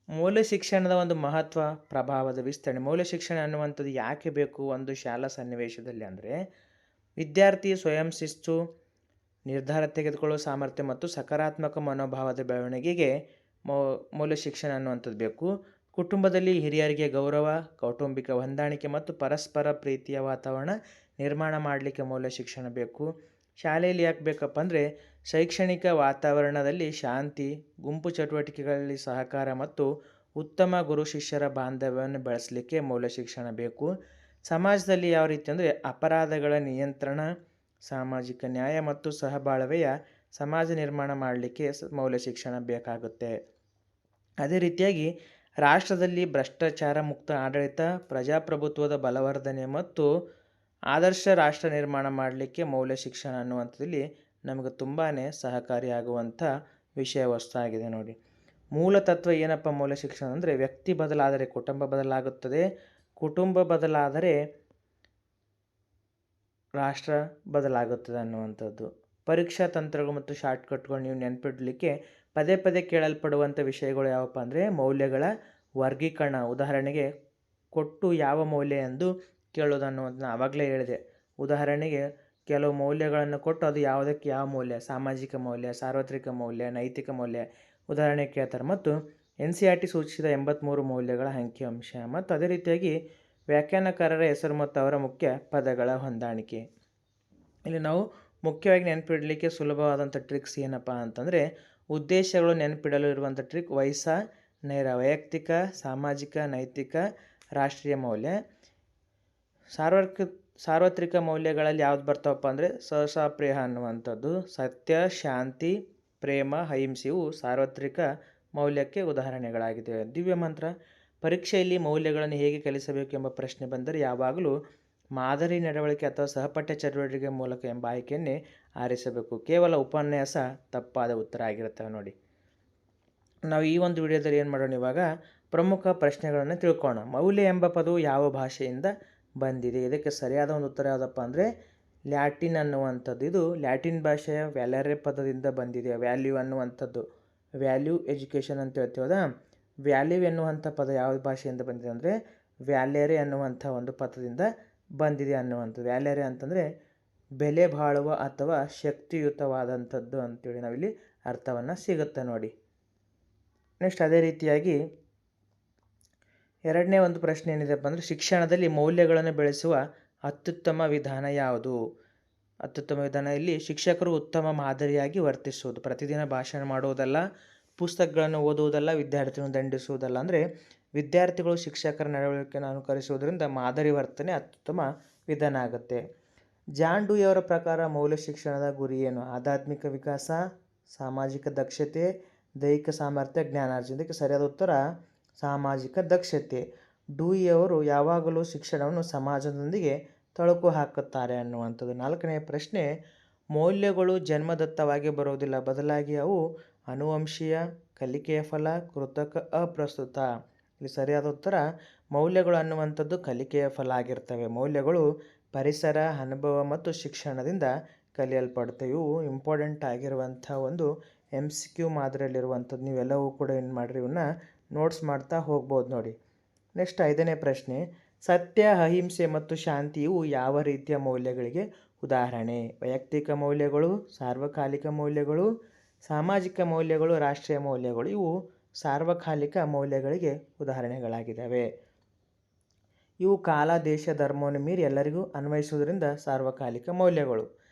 ಮೌಲ್ಯ ಶಿಕ್ಷಣದ ಒಂದು ಮಹತ್ವ, ಪ್ರಭಾವದ ವಿಸ್ತರಣೆ. ಮೌಲ್ಯ ಶಿಕ್ಷಣ ಅನ್ನುವಂಥದ್ದು ಯಾಕೆ ಬೇಕು ಒಂದು ಶಾಲಾ ಸನ್ನಿವೇಶದಲ್ಲಿ ಅಂದರೆ ವಿದ್ಯಾರ್ಥಿ ಸ್ವಯಂ ಶಿಸ್ತು, ನಿರ್ಧಾರ ತೆಗೆದುಕೊಳ್ಳುವ ಸಾಮರ್ಥ್ಯ ಮತ್ತು ಸಕಾರಾತ್ಮಕ ಮನೋಭಾವದ ಬೆಳವಣಿಗೆಗೆ ಮೌಲ್ಯ ಶಿಕ್ಷಣ ಅನ್ನುವಂಥದ್ದು ಬೇಕು. ಕುಟುಂಬದಲ್ಲಿ ಹಿರಿಯರಿಗೆ ಗೌರವ, ಕೌಟುಂಬಿಕ ಹೊಂದಾಣಿಕೆ ಮತ್ತು ಪರಸ್ಪರ ಪ್ರೀತಿಯ ವಾತಾವರಣ ನಿರ್ಮಾಣ ಮಾಡಲಿಕ್ಕೆ ಮೌಲ್ಯ ಶಿಕ್ಷಣ ಬೇಕು. ಶಾಲೆಯಲ್ಲಿ ಯಾಕೆ ಬೇಕಪ್ಪ ಅಂದರೆ ಶೈಕ್ಷಣಿಕ ವಾತಾವರಣದಲ್ಲಿ ಶಾಂತಿ, ಗುಂಪು ಚಟುವಟಿಕೆಗಳಲ್ಲಿ ಸಹಕಾರ ಮತ್ತು ಉತ್ತಮ ಗುರು ಶಿಷ್ಯರ ಬಾಂಧವ್ಯವನ್ನು ಬೆಳೆಸಲಿಕ್ಕೆ ಮೌಲ್ಯ ಶಿಕ್ಷಣ ಬೇಕು. ಸಮಾಜದಲ್ಲಿ ಯಾವ ರೀತಿ ಅಂದರೆ ಅಪರಾಧಗಳ ನಿಯಂತ್ರಣ, ಸಾಮಾಜಿಕ ನ್ಯಾಯ ಮತ್ತು ಸಹಬಾಳ್ವೆಯ ಸಮಾಜ ನಿರ್ಮಾಣ ಮಾಡಲಿಕ್ಕೆ ಮೌಲ್ಯ ಶಿಕ್ಷಣ ಬೇಕಾಗುತ್ತೆ. ಅದೇ ರೀತಿಯಾಗಿ ರಾಷ್ಟ್ರದಲ್ಲಿ ಭ್ರಷ್ಟಾಚಾರ ಮುಕ್ತ ಆಡಳಿತ, ಪ್ರಜಾಪ್ರಭುತ್ವದ ಬಲವರ್ಧನೆ ಮತ್ತು ಆದರ್ಶ ರಾಷ್ಟ್ರ ನಿರ್ಮಾಣ ಮಾಡಲಿಕ್ಕೆ ಮೌಲ್ಯ ಶಿಕ್ಷಣ ಅನ್ನುವಂಥದ್ದಲ್ಲಿ ನಮಗೆ ತುಂಬಾ ಸಹಕಾರಿಯಾಗುವಂಥ ವಿಷಯ ವಸ್ತು ಆಗಿದೆ ನೋಡಿ. ಮೂಲ ತತ್ವ ಏನಪ್ಪ ಮೌಲ್ಯ ಶಿಕ್ಷಣ ಅಂದರೆ ವ್ಯಕ್ತಿ ಬದಲಾದರೆ ಕುಟುಂಬ ಬದಲಾಗುತ್ತದೆ, ಕುಟುಂಬ ಬದಲಾದರೆ ರಾಷ್ಟ್ರ ಬದಲಾಗುತ್ತದೆ ಅನ್ನುವಂಥದ್ದು. ಪರೀಕ್ಷಾ ತಂತ್ರಗಳು ಮತ್ತು ಶಾರ್ಟ್ಕಟ್ಗಳು ನೀವು ನೆನಪಿಡಲಿಕ್ಕೆ ಪದೇ ಪದೇ ಕೇಳಲ್ಪಡುವಂಥ ವಿಷಯಗಳು ಯಾವಪ್ಪ ಅಂದರೆ ಮೌಲ್ಯಗಳ ವರ್ಗೀಕರಣ. ಉದಾಹರಣೆಗೆ ಕೊಟ್ಟು ಯಾವ ಮೌಲ್ಯ ಎಂದು ಕೇಳೋದನ್ನು ಆವಾಗಲೇ ಹೇಳಿದೆ. ಉದಾಹರಣೆಗೆ ಕೆಲವು ಮೌಲ್ಯಗಳನ್ನು ಕೊಟ್ಟು ಅದು ಯಾವುದಕ್ಕೆ ಯಾವ ಮೌಲ್ಯ, ಸಾಮಾಜಿಕ ಮೌಲ್ಯ, ಸಾರ್ವತ್ರಿಕ ಮೌಲ್ಯ, ನೈತಿಕ ಮೌಲ್ಯ ಉದಾಹರಣೆ ಕೇಳ್ತಾರೆ. ಮತ್ತು NCERT ಸೂಚಿಸಿದ 83 ಮೌಲ್ಯಗಳ ಅಂಕಿಅಂಶ ಮತ್ತು ಅದೇ ರೀತಿಯಾಗಿ ವ್ಯಾಖ್ಯಾನಕಾರರ ಹೆಸರು ಮತ್ತು ಅವರ ಮುಖ್ಯ ಪದಗಳ ಹೊಂದಾಣಿಕೆ. ಇಲ್ಲಿ ನಾವು ಮುಖ್ಯವಾಗಿ ನೆನಪಿಡಲಿಕ್ಕೆ ಸುಲಭವಾದಂಥ ಟ್ರಿಕ್ಸ್ ಏನಪ್ಪ ಅಂತಂದರೆ ಉದ್ದೇಶಗಳು ನೆನಪಿಡಲು ಇರುವಂಥ ಟ್ರಿಕ್ ನೇರ ವೈಯಕ್ತಿಕ, ಸಾಮಾಜಿಕ, ನೈತಿಕ, ರಾಷ್ಟ್ರೀಯ ಮೌಲ್ಯ. ಸಾರ್ವತ್ರಿಕ ಮೌಲ್ಯಗಳಲ್ಲಿ ಯಾವ್ದು ಬರ್ತಾವಪ್ಪ ಅಂದರೆ ಸಹಸಾಪ್ರಿಯ ಅನ್ನುವಂಥದ್ದು, ಸತ್ಯ, ಶಾಂತಿ, ಪ್ರೇಮ, ಅಹಿಂಸೆಯು ಸಾರ್ವತ್ರಿಕ ಮೌಲ್ಯಕ್ಕೆ ಉದಾಹರಣೆಗಳಾಗಿದೆ. ದಿವ್ಯ ಮಂತ್ರ. ಪರೀಕ್ಷೆಯಲ್ಲಿ ಮೌಲ್ಯಗಳನ್ನು ಹೇಗೆ ಕಲಿಸಬೇಕು ಎಂಬ ಪ್ರಶ್ನೆ ಬಂದರೆ ಯಾವಾಗಲೂ ಮಾದರಿ ನಡವಳಿಕೆ ಅಥವಾ ಸಹಪಠ್ಯ ಚಟುವಟಿಕೆ ಮೂಲಕ ಎಂಬ ಆಯ್ಕೆಯನ್ನೇ ಆರಿಸಬೇಕು. ಕೇವಲ ಉಪನ್ಯಾಸ ತಪ್ಪಾದ ಉತ್ತರ ಆಗಿರುತ್ತವೆ ನೋಡಿ. ನಾವು ಈ ಒಂದು ವಿಡಿಯೋದಲ್ಲಿ ಏನು ಮಾಡೋಣ, ಇವಾಗ ಪ್ರಮುಖ ಪ್ರಶ್ನೆಗಳನ್ನು ತಿಳ್ಕೊಳ್ಳೋಣ. ಮೌಲ್ಯ ಎಂಬ ಪದವು ಯಾವ ಭಾಷೆಯಿಂದ ಬಂದಿದೆ? ಇದಕ್ಕೆ ಸರಿಯಾದ ಒಂದು ಉತ್ತರ ಯಾವುದಪ್ಪ ಅಂದರೆ ಲ್ಯಾಟಿನ್ ಅನ್ನುವಂಥದ್ದು. ಇದು ಲ್ಯಾಟಿನ್ ಭಾಷೆಯ ವ್ಯಾಲ್ಯರೆ ಪದದಿಂದ ಬಂದಿದೆ. ವ್ಯಾಲ್ಯೂ ಅನ್ನುವಂಥದ್ದು, ವ್ಯಾಲ್ಯೂ ಎಜುಕೇಷನ್ ಅಂತ ಹೇಳ್ತೀವದ, ವ್ಯಾಲ್ಯೂ ಎನ್ನುವಂಥ ಪದ ಯಾವ ಭಾಷೆಯಿಂದ ಬಂದಿದೆ ಅಂದರೆ ವ್ಯಾಲ್ಯರೆ ಅನ್ನುವಂಥ ಒಂದು ಪದದಿಂದ ಬಂದಿದೆ ಅನ್ನುವಂಥದ್ದು. ವ್ಯಾಲ್ಯರೆ ಅಂತಂದರೆ ಬೆಲೆ ಬಾಳುವ ಅಥವಾ ಶಕ್ತಿಯುತವಾದಂಥದ್ದು ಅಂತೇಳಿ ನಾವಿಲ್ಲಿ ಅರ್ಥವನ್ನು ಸಿಗುತ್ತೆ ನೋಡಿ. ನೆಕ್ಸ್ಟ್ ಅದೇ ರೀತಿಯಾಗಿ ಎರಡನೇ ಒಂದು ಪ್ರಶ್ನೆ ಏನಿದೆಪ್ಪ ಅಂದರೆ ಶಿಕ್ಷಣದಲ್ಲಿ ಮೌಲ್ಯಗಳನ್ನು ಬೆಳೆಸುವ ಅತ್ಯುತ್ತಮ ವಿಧಾನ ಯಾವುದು? ಅತ್ಯುತ್ತಮ ವಿಧಾನ ಇಲ್ಲಿ ಶಿಕ್ಷಕರು ಉತ್ತಮ ಮಾದರಿಯಾಗಿ ವರ್ತಿಸುವುದು, ಪ್ರತಿದಿನ ಭಾಷಣ ಮಾಡುವುದಲ್ಲ, ಪುಸ್ತಕಗಳನ್ನು ಓದುವುದಲ್ಲ, ವಿದ್ಯಾರ್ಥಿಗಳನ್ನು ದಂಡಿಸುವುದಲ್ಲ. ಅಂದರೆ ವಿದ್ಯಾರ್ಥಿಗಳು ಶಿಕ್ಷಕರ ನಡವಳಿಕೆಯನ್ನು ಅನುಕರಿಸುವುದರಿಂದ ಮಾದರಿ ವರ್ತನೆ ಅತ್ಯುತ್ತಮ ವಿಧಾನ ಆಗುತ್ತೆ. ಜಾನ್ ಡ್ಯೂಯಿಯವರ ಪ್ರಕಾರ ಮೌಲ್ಯ ಶಿಕ್ಷಣದ ಗುರಿ ಏನು? ಆಧ್ಯಾತ್ಮಿಕ ವಿಕಾಸ, ಸಾಮಾಜಿಕ ದಕ್ಷತೆ, ದೈಹಿಕ ಸಾಮರ್ಥ್ಯ, ಜ್ಞಾನಾರ್ಜನೆ. ಇದಕ್ಕೆ ಸರಿಯಾದ ಉತ್ತರ ಸಾಮಾಜಿಕ ದಕ್ಷತೆ. ಡ್ಯೂಯಿಯವರು ಯಾವಾಗಲೂ ಶಿಕ್ಷಣವನ್ನು ಸಮಾಜದೊಂದಿಗೆ ತಳುಕು ಹಾಕುತ್ತಾರೆ ಅನ್ನುವಂಥದ್ದು. ನಾಲ್ಕನೆಯ ಪ್ರಶ್ನೆ, ಮೌಲ್ಯಗಳು ಜನ್ಮದತ್ತವಾಗಿ ಬರುವುದಿಲ್ಲ, ಬದಲಾಗಿ ಅವು ಅನುವಂಶೀಯ, ಕಲಿಕೆಯ ಫಲ, ಕೃತಕ, ಅಪ್ರಸ್ತುತ. ಇಲ್ಲಿ ಸರಿಯಾದ ಉತ್ತರ ಮೌಲ್ಯಗಳು ಅನ್ನುವಂಥದ್ದು ಕಲಿಕೆಯ ಫಲ ಆಗಿರ್ತವೆ. ಮೌಲ್ಯಗಳು ಪರಿಸರ, ಅನುಭವ ಮತ್ತು ಶಿಕ್ಷಣದಿಂದ ಕಲಿಯಲ್ಪಡ್ತವೆ. ಇವು ಇಂಪಾರ್ಟೆಂಟ್ ಆಗಿರುವಂಥ ಒಂದು MCQ ಮಾದರಿಯಲ್ಲಿರುವಂಥದ್ದು. ನೀವೆಲ್ಲವೂ ಕೂಡ ಏನು ಮಾಡಿರಿ, ಇವನ್ನ ನೋಟ್ಸ್ ಮಾಡ್ತಾ ಹೋಗ್ಬೋದು ನೋಡಿ. ನೆಕ್ಸ್ಟ್ ಐದನೇ ಪ್ರಶ್ನೆ, ಸತ್ಯ, ಅಹಿಂಸೆ ಮತ್ತು ಶಾಂತಿಯು ಯಾವ ರೀತಿಯ ಮೌಲ್ಯಗಳಿಗೆ ಉದಾಹರಣೆ? ವೈಯಕ್ತಿಕ ಮೌಲ್ಯಗಳು, ಸಾರ್ವಕಾಲಿಕ ಮೌಲ್ಯಗಳು, ಸಾಮಾಜಿಕ ಮೌಲ್ಯಗಳು, ರಾಷ್ಟ್ರೀಯ ಮೌಲ್ಯಗಳು. ಇವು ಸಾರ್ವಕಾಲಿಕ ಮೌಲ್ಯಗಳಿಗೆ ಉದಾಹರಣೆಗಳಾಗಿದ್ದಾವೆ. ಇವು ಕಾಲ, ದೇಶ, ಧರ್ಮವನ್ನು ಮೀರಿ ಎಲ್ಲರಿಗೂ ಅನ್ವಯಿಸುವುದರಿಂದ ಸಾರ್ವಕಾಲಿಕ ಮೌಲ್ಯಗಳು.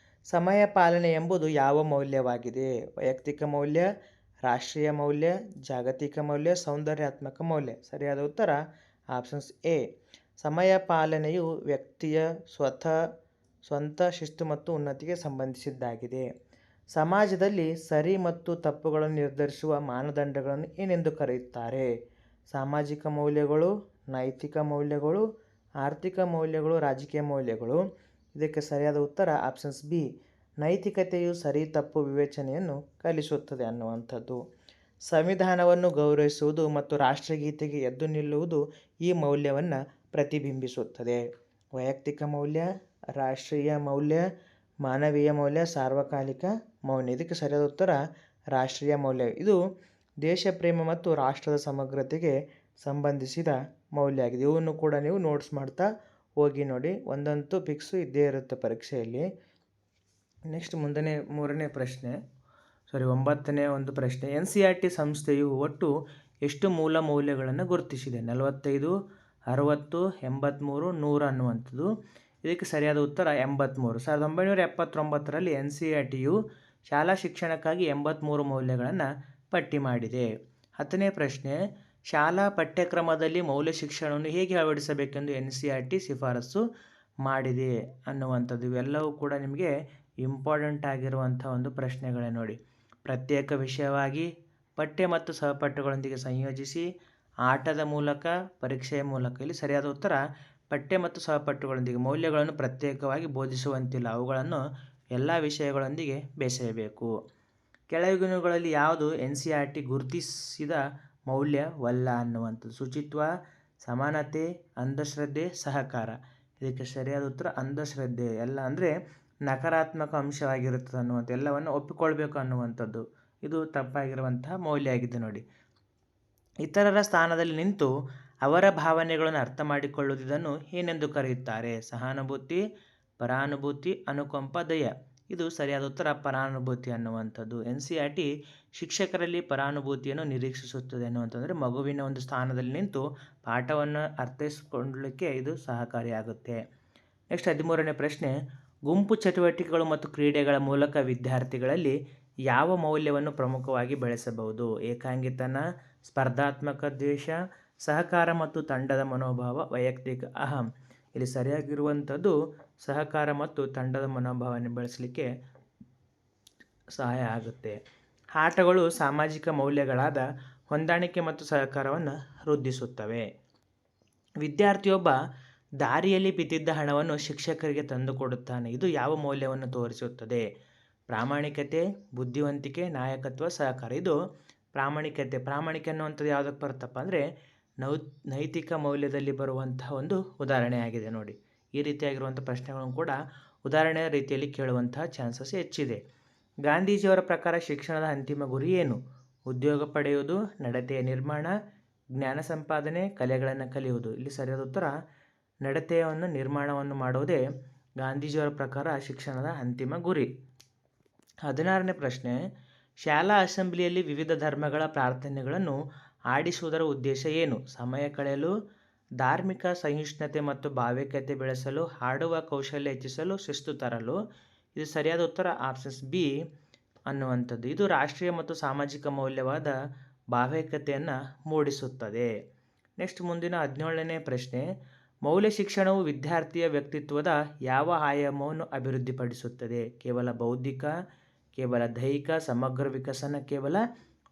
ಸಮಯ ಪಾಲನೆ ಎಂಬುದು ಯಾವ ಮೌಲ್ಯವಾಗಿದೆ? ವೈಯಕ್ತಿಕ ಮೌಲ್ಯ, ರಾಷ್ಟ್ರೀಯ ಮೌಲ್ಯ, ಜಾಗತಿಕ ಮೌಲ್ಯ, ಸೌಂದರ್ಯಾತ್ಮಕ ಮೌಲ್ಯ. ಸರಿಯಾದ ಉತ್ತರ ಆಪ್ಷನ್ಸ್ ಎ. ಸಮಯ ಪಾಲನೆಯು ವ್ಯಕ್ತಿಯ ಸ್ವಂತ ಶಿಸ್ತು ಮತ್ತು ಉನ್ನತಿಗೆ ಸಂಬಂಧಿಸಿದ್ದಾಗಿದೆ. ಸಮಾಜದಲ್ಲಿ ಸರಿ ಮತ್ತು ತಪ್ಪುಗಳನ್ನು ನಿರ್ಧರಿಸುವ ಮಾನದಂಡಗಳನ್ನು ಏನೆಂದು ಕರೆಯುತ್ತಾರೆ? ಸಾಮಾಜಿಕ ಮೌಲ್ಯಗಳು, ನೈತಿಕ ಮೌಲ್ಯಗಳು, ಆರ್ಥಿಕ ಮೌಲ್ಯಗಳು, ರಾಜಕೀಯ ಮೌಲ್ಯಗಳು. ಇದಕ್ಕೆ ಸರಿಯಾದ ಉತ್ತರ ಆಪ್ಷನ್ಸ್ ಬಿ. ನೈತಿಕತೆಯು ಸರಿ ತಪ್ಪು ವಿವೇಚನೆಯನ್ನು ಕಲಿಸುತ್ತದೆ ಅನ್ನುವಂಥದ್ದು. ಸಂವಿಧಾನವನ್ನು ಗೌರವಿಸುವುದು ಮತ್ತು ರಾಷ್ಟ್ರಗೀತೆಗೆ ಎದ್ದು ನಿಲ್ಲುವುದು ಈ ಮೌಲ್ಯವನ್ನು ಪ್ರತಿಬಿಂಬಿಸುತ್ತದೆ. ವೈಯಕ್ತಿಕ ಮೌಲ್ಯ, ರಾಷ್ಟ್ರೀಯ ಮೌಲ್ಯ, ಮಾನವೀಯ ಮೌಲ್ಯ, ಸಾರ್ವಕಾಲಿಕ ಮೌಲ್ಯ. ಇದಕ್ಕೆ ಸರಿಯಾದ ಉತ್ತರ ರಾಷ್ಟ್ರೀಯ ಮೌಲ್ಯ. ಇದು ದೇಶ ಪ್ರೇಮ ಮತ್ತು ರಾಷ್ಟ್ರದ ಸಮಗ್ರತೆಗೆ ಸಂಬಂಧಿಸಿದ ಮೌಲ್ಯ ಆಗಿದೆ. ಇವನ್ನು ಕೂಡ ನೀವು ನೋಟ್ಸ್ ಮಾಡ್ತಾ ಹೋಗಿ ನೋಡಿ, ಒಂದಂತೂ ಫಿಕ್ಸು ಇದ್ದೇ ಇರುತ್ತೆ ಪರೀಕ್ಷೆಯಲ್ಲಿ. ನೆಕ್ಸ್ಟ್ ಮೂರನೇ ಪ್ರಶ್ನೆ, 9ನೇ ಒಂದು ಪ್ರಶ್ನೆ, NCERT ಸಂಸ್ಥೆಯು ಒಟ್ಟು ಎಷ್ಟು ಮೂಲ ಮೌಲ್ಯಗಳನ್ನು ಗುರುತಿಸಿದೆ? 45, 60, 83, 100 ಅನ್ನುವಂಥದ್ದು. ಇದಕ್ಕೆ ಸರಿಯಾದ ಉತ್ತರ 83. 1979ರಲ್ಲಿ NCERTಯು ಶಾಲಾ ಶಿಕ್ಷಣಕ್ಕಾಗಿ 83 ಮೌಲ್ಯಗಳನ್ನು ಪಟ್ಟಿ ಮಾಡಿದೆ. 10ನೇ ಪ್ರಶ್ನೆ, ಶಾಲಾ ಪಠ್ಯಕ್ರಮದಲ್ಲಿ ಮೌಲ್ಯ ಶಿಕ್ಷಣವನ್ನು ಹೇಗೆ ಅಳವಡಿಸಬೇಕೆಂದು NCERT ಶಿಫಾರಸು ಮಾಡಿದೆ ಅನ್ನುವಂಥದ್ದು. ಇವೆಲ್ಲವೂ ಕೂಡ ನಿಮಗೆ ಇಂಪಾರ್ಟೆಂಟ್ ಆಗಿರುವಂಥ ಒಂದು ಪ್ರಶ್ನೆಗಳೇ ನೋಡಿ. ಪ್ರತ್ಯೇಕ ವಿಷಯವಾಗಿ, ಪಠ್ಯ ಮತ್ತು ಸಹಪಠ್ಯಗಳೊಂದಿಗೆ ಸಂಯೋಜಿಸಿ, ಆಟದ ಮೂಲಕ, ಪರೀಕ್ಷೆಯ ಮೂಲಕ. ಇಲ್ಲಿ ಸರಿಯಾದ ಉತ್ತರ ಪಠ್ಯ ಮತ್ತು ಸಹಪಠ್ಯಗಳೊಂದಿಗೆ. ಮೌಲ್ಯಗಳನ್ನು ಪ್ರತ್ಯೇಕವಾಗಿ ಬೋಧಿಸುವಂತಿಲ್ಲ, ಅವುಗಳನ್ನು ಎಲ್ಲ ವಿಷಯಗಳೊಂದಿಗೆ ಬೆಸೆಯಬೇಕು. ಕೆಳಗಿನವುಗಳಲ್ಲಿ ಯಾವುದು NCERT ಗುರುತಿಸಿದ ಮೌಲ್ಯವಲ್ಲ ಅನ್ನುವಂಥದ್ದು? ಶುಚಿತ್ವ, ಸಮಾನತೆ, ಅಂಧಶ್ರದ್ಧೆ, ಸಹಕಾರ. ಇದಕ್ಕೆ ಸರಿಯಾದ ಉತ್ತರ ಅಂಧಶ್ರದ್ಧೆ. ಎಲ್ಲ ಅಂದರೆ ನಕಾರಾತ್ಮಕ ಅಂಶವಾಗಿರುತ್ತದೆ ಅನ್ನುವಂಥ, ಎಲ್ಲವನ್ನು ಒಪ್ಪಿಕೊಳ್ಬೇಕು ಅನ್ನುವಂಥದ್ದು. ಇದು ತಪ್ಪಾಗಿರುವಂತಹ ಮೌಲ್ಯ ಆಗಿದೆ ನೋಡಿ. ಇತರರ ಸ್ಥಾನದಲ್ಲಿ ನಿಂತು ಅವರ ಭಾವನೆಗಳನ್ನು ಅರ್ಥ ಮಾಡಿಕೊಳ್ಳುವುದನ್ನು ಏನೆಂದು ಕರೆಯುತ್ತಾರೆ? ಸಹಾನುಭೂತಿ, ಪರಾನುಭೂತಿ, ಅನುಕಂಪ, ದಯ. ಇದು ಸರಿಯಾದ ಉತ್ತರ ಪರಾನುಭೂತಿ ಅನ್ನುವಂಥದ್ದು. NCERT ಶಿಕ್ಷಕರಲ್ಲಿ ಪರಾನುಭೂತಿಯನ್ನು ನಿರೀಕ್ಷಿಸುತ್ತದೆ ಅನ್ನುವಂಥದ್ದು. ಮಗುವಿನ ಒಂದು ಸ್ಥಾನದಲ್ಲಿ ನಿಂತು ಪಾಠವನ್ನು ಅರ್ಥೈಸಿಕೊಳ್ಳಲಿಕ್ಕೆ ಇದು ಸಹಕಾರಿಯಾಗುತ್ತೆ. ನೆಕ್ಸ್ಟ್ 13ನೇ ಪ್ರಶ್ನೆ, ಗುಂಪು ಚಟುವಟಿಕೆಗಳು ಮತ್ತು ಕ್ರೀಡೆಗಳ ಮೂಲಕ ವಿದ್ಯಾರ್ಥಿಗಳಲ್ಲಿ ಯಾವ ಮೌಲ್ಯವನ್ನು ಪ್ರಮುಖವಾಗಿ ಬೆಳೆಸಬಹುದು? ಏಕಾಂಗಿತನ, ಸ್ಪರ್ಧಾತ್ಮಕ ದ್ವೇಷ, ಸಹಕಾರ ಮತ್ತು ತಂಡದ ಮನೋಭಾವ, ವೈಯಕ್ತಿಕ ಅಹಂ. ಇಲ್ಲಿ ಸರಿಯಾಗಿರುವಂಥದ್ದು ಸಹಕಾರ ಮತ್ತು ತಂಡದ ಮನೋಭಾವವನ್ನು ಬೆಳೆಸಲಿಕ್ಕೆ ಸಹಾಯ ಆಗುತ್ತೆ. ಆಟಗಳು ಸಾಮಾಜಿಕ ಮೌಲ್ಯಗಳಾದ ಹೊಂದಾಣಿಕೆ ಮತ್ತು ಸಹಕಾರವನ್ನು ವೃದ್ಧಿಸುತ್ತವೆ. ವಿದ್ಯಾರ್ಥಿಯೊಬ್ಬ ದಾರಿಯಲ್ಲಿ ಬಿದ್ದಿದ್ದ ಹಣವನ್ನು ಶಿಕ್ಷಕರಿಗೆ ತಂದುಕೊಡುತ್ತಾನೆ. ಇದು ಯಾವ ಮೌಲ್ಯವನ್ನು ತೋರಿಸುತ್ತದೆ? ಪ್ರಾಮಾಣಿಕತೆ, ಬುದ್ಧಿವಂತಿಕೆ, ನಾಯಕತ್ವ, ಸಹಕಾರ. ಇದು ಪ್ರಾಮಾಣಿಕತೆ. ಪ್ರಾಮಾಣಿಕೆ ಅನ್ನುವಂಥದ್ದು ಯಾವುದಕ್ಕೆ ಬರುತ್ತಪ್ಪ ಅಂದರೆ ನೈತಿಕ ಮೌಲ್ಯದಲ್ಲಿ ಬರುವಂತಹ ಒಂದು ಉದಾಹರಣೆಯಾಗಿದೆ ನೋಡಿ. ಈ ರೀತಿಯಾಗಿರುವಂಥ ಪ್ರಶ್ನೆಗಳನ್ನು ಕೂಡ ಉದಾಹರಣೆಯ ರೀತಿಯಲ್ಲಿ ಕೇಳುವಂತಹ ಚಾನ್ಸಸ್ ಹೆಚ್ಚಿದೆ. ಗಾಂಧೀಜಿಯವರ ಪ್ರಕಾರ ಶಿಕ್ಷಣದ ಅಂತಿಮ ಗುರಿ ಏನು? ಉದ್ಯೋಗ ಪಡೆಯುವುದು, ನಡತೆಯ ನಿರ್ಮಾಣ, ಜ್ಞಾನ ಸಂಪಾದನೆ, ಕಲೆಗಳನ್ನು ಕಲಿಯುವುದು. ಇಲ್ಲಿ ಸರಿಯಾದ ಉತ್ತರ ನಡತೆಯನ್ನು ನಿರ್ಮಾಣವನ್ನು ಮಾಡುವುದೇ ಗಾಂಧೀಜಿಯವರ ಪ್ರಕಾರ ಶಿಕ್ಷಣದ ಅಂತಿಮ ಗುರಿ. 16ನೇ ಪ್ರಶ್ನೆ, ಶಾಲಾ ಅಸೆಂಬ್ಲಿಯಲ್ಲಿ ವಿವಿಧ ಧರ್ಮಗಳ ಪ್ರಾರ್ಥನೆಗಳನ್ನು ಆಡಿಸುವುದರ ಉದ್ದೇಶ ಏನು? ಸಮಯ ಕಳೆಯಲು, ಧಾರ್ಮಿಕ ಸಹಿಷ್ಣುತೆ ಮತ್ತು ಭಾವೈಕ್ಯತೆ ಬೆಳೆಸಲು, ಹಾಡುವ ಕೌಶಲ್ಯ ಹೆಚ್ಚಿಸಲು, ಶಿಸ್ತು ತರಲು. ಇದು ಸರಿಯಾದ ಉತ್ತರ ಆಪ್ಷನ್ಸ್ ಬಿ ಅನ್ನುವಂಥದ್ದು. ಇದು ರಾಷ್ಟ್ರೀಯ ಮತ್ತು ಸಾಮಾಜಿಕ ಮೌಲ್ಯವಾದ ಭಾವೈಕ್ಯತೆಯನ್ನು ಮೂಡಿಸುತ್ತದೆ. ನೆಕ್ಸ್ಟ್ ಮುಂದಿನ 17ನೇ ಪ್ರಶ್ನೆ, ಮೌಲ್ಯ ಶಿಕ್ಷಣವು ವಿದ್ಯಾರ್ಥಿಯ ವ್ಯಕ್ತಿತ್ವದ ಯಾವ ಆಯಾಮವನ್ನು ಅಭಿವೃದ್ಧಿಪಡಿಸುತ್ತದೆ? ಕೇವಲ ಬೌದ್ಧಿಕ, ಕೇವಲ ದೈಹಿಕ, ಸಮಗ್ರ ವಿಕಸನ, ಕೇವಲ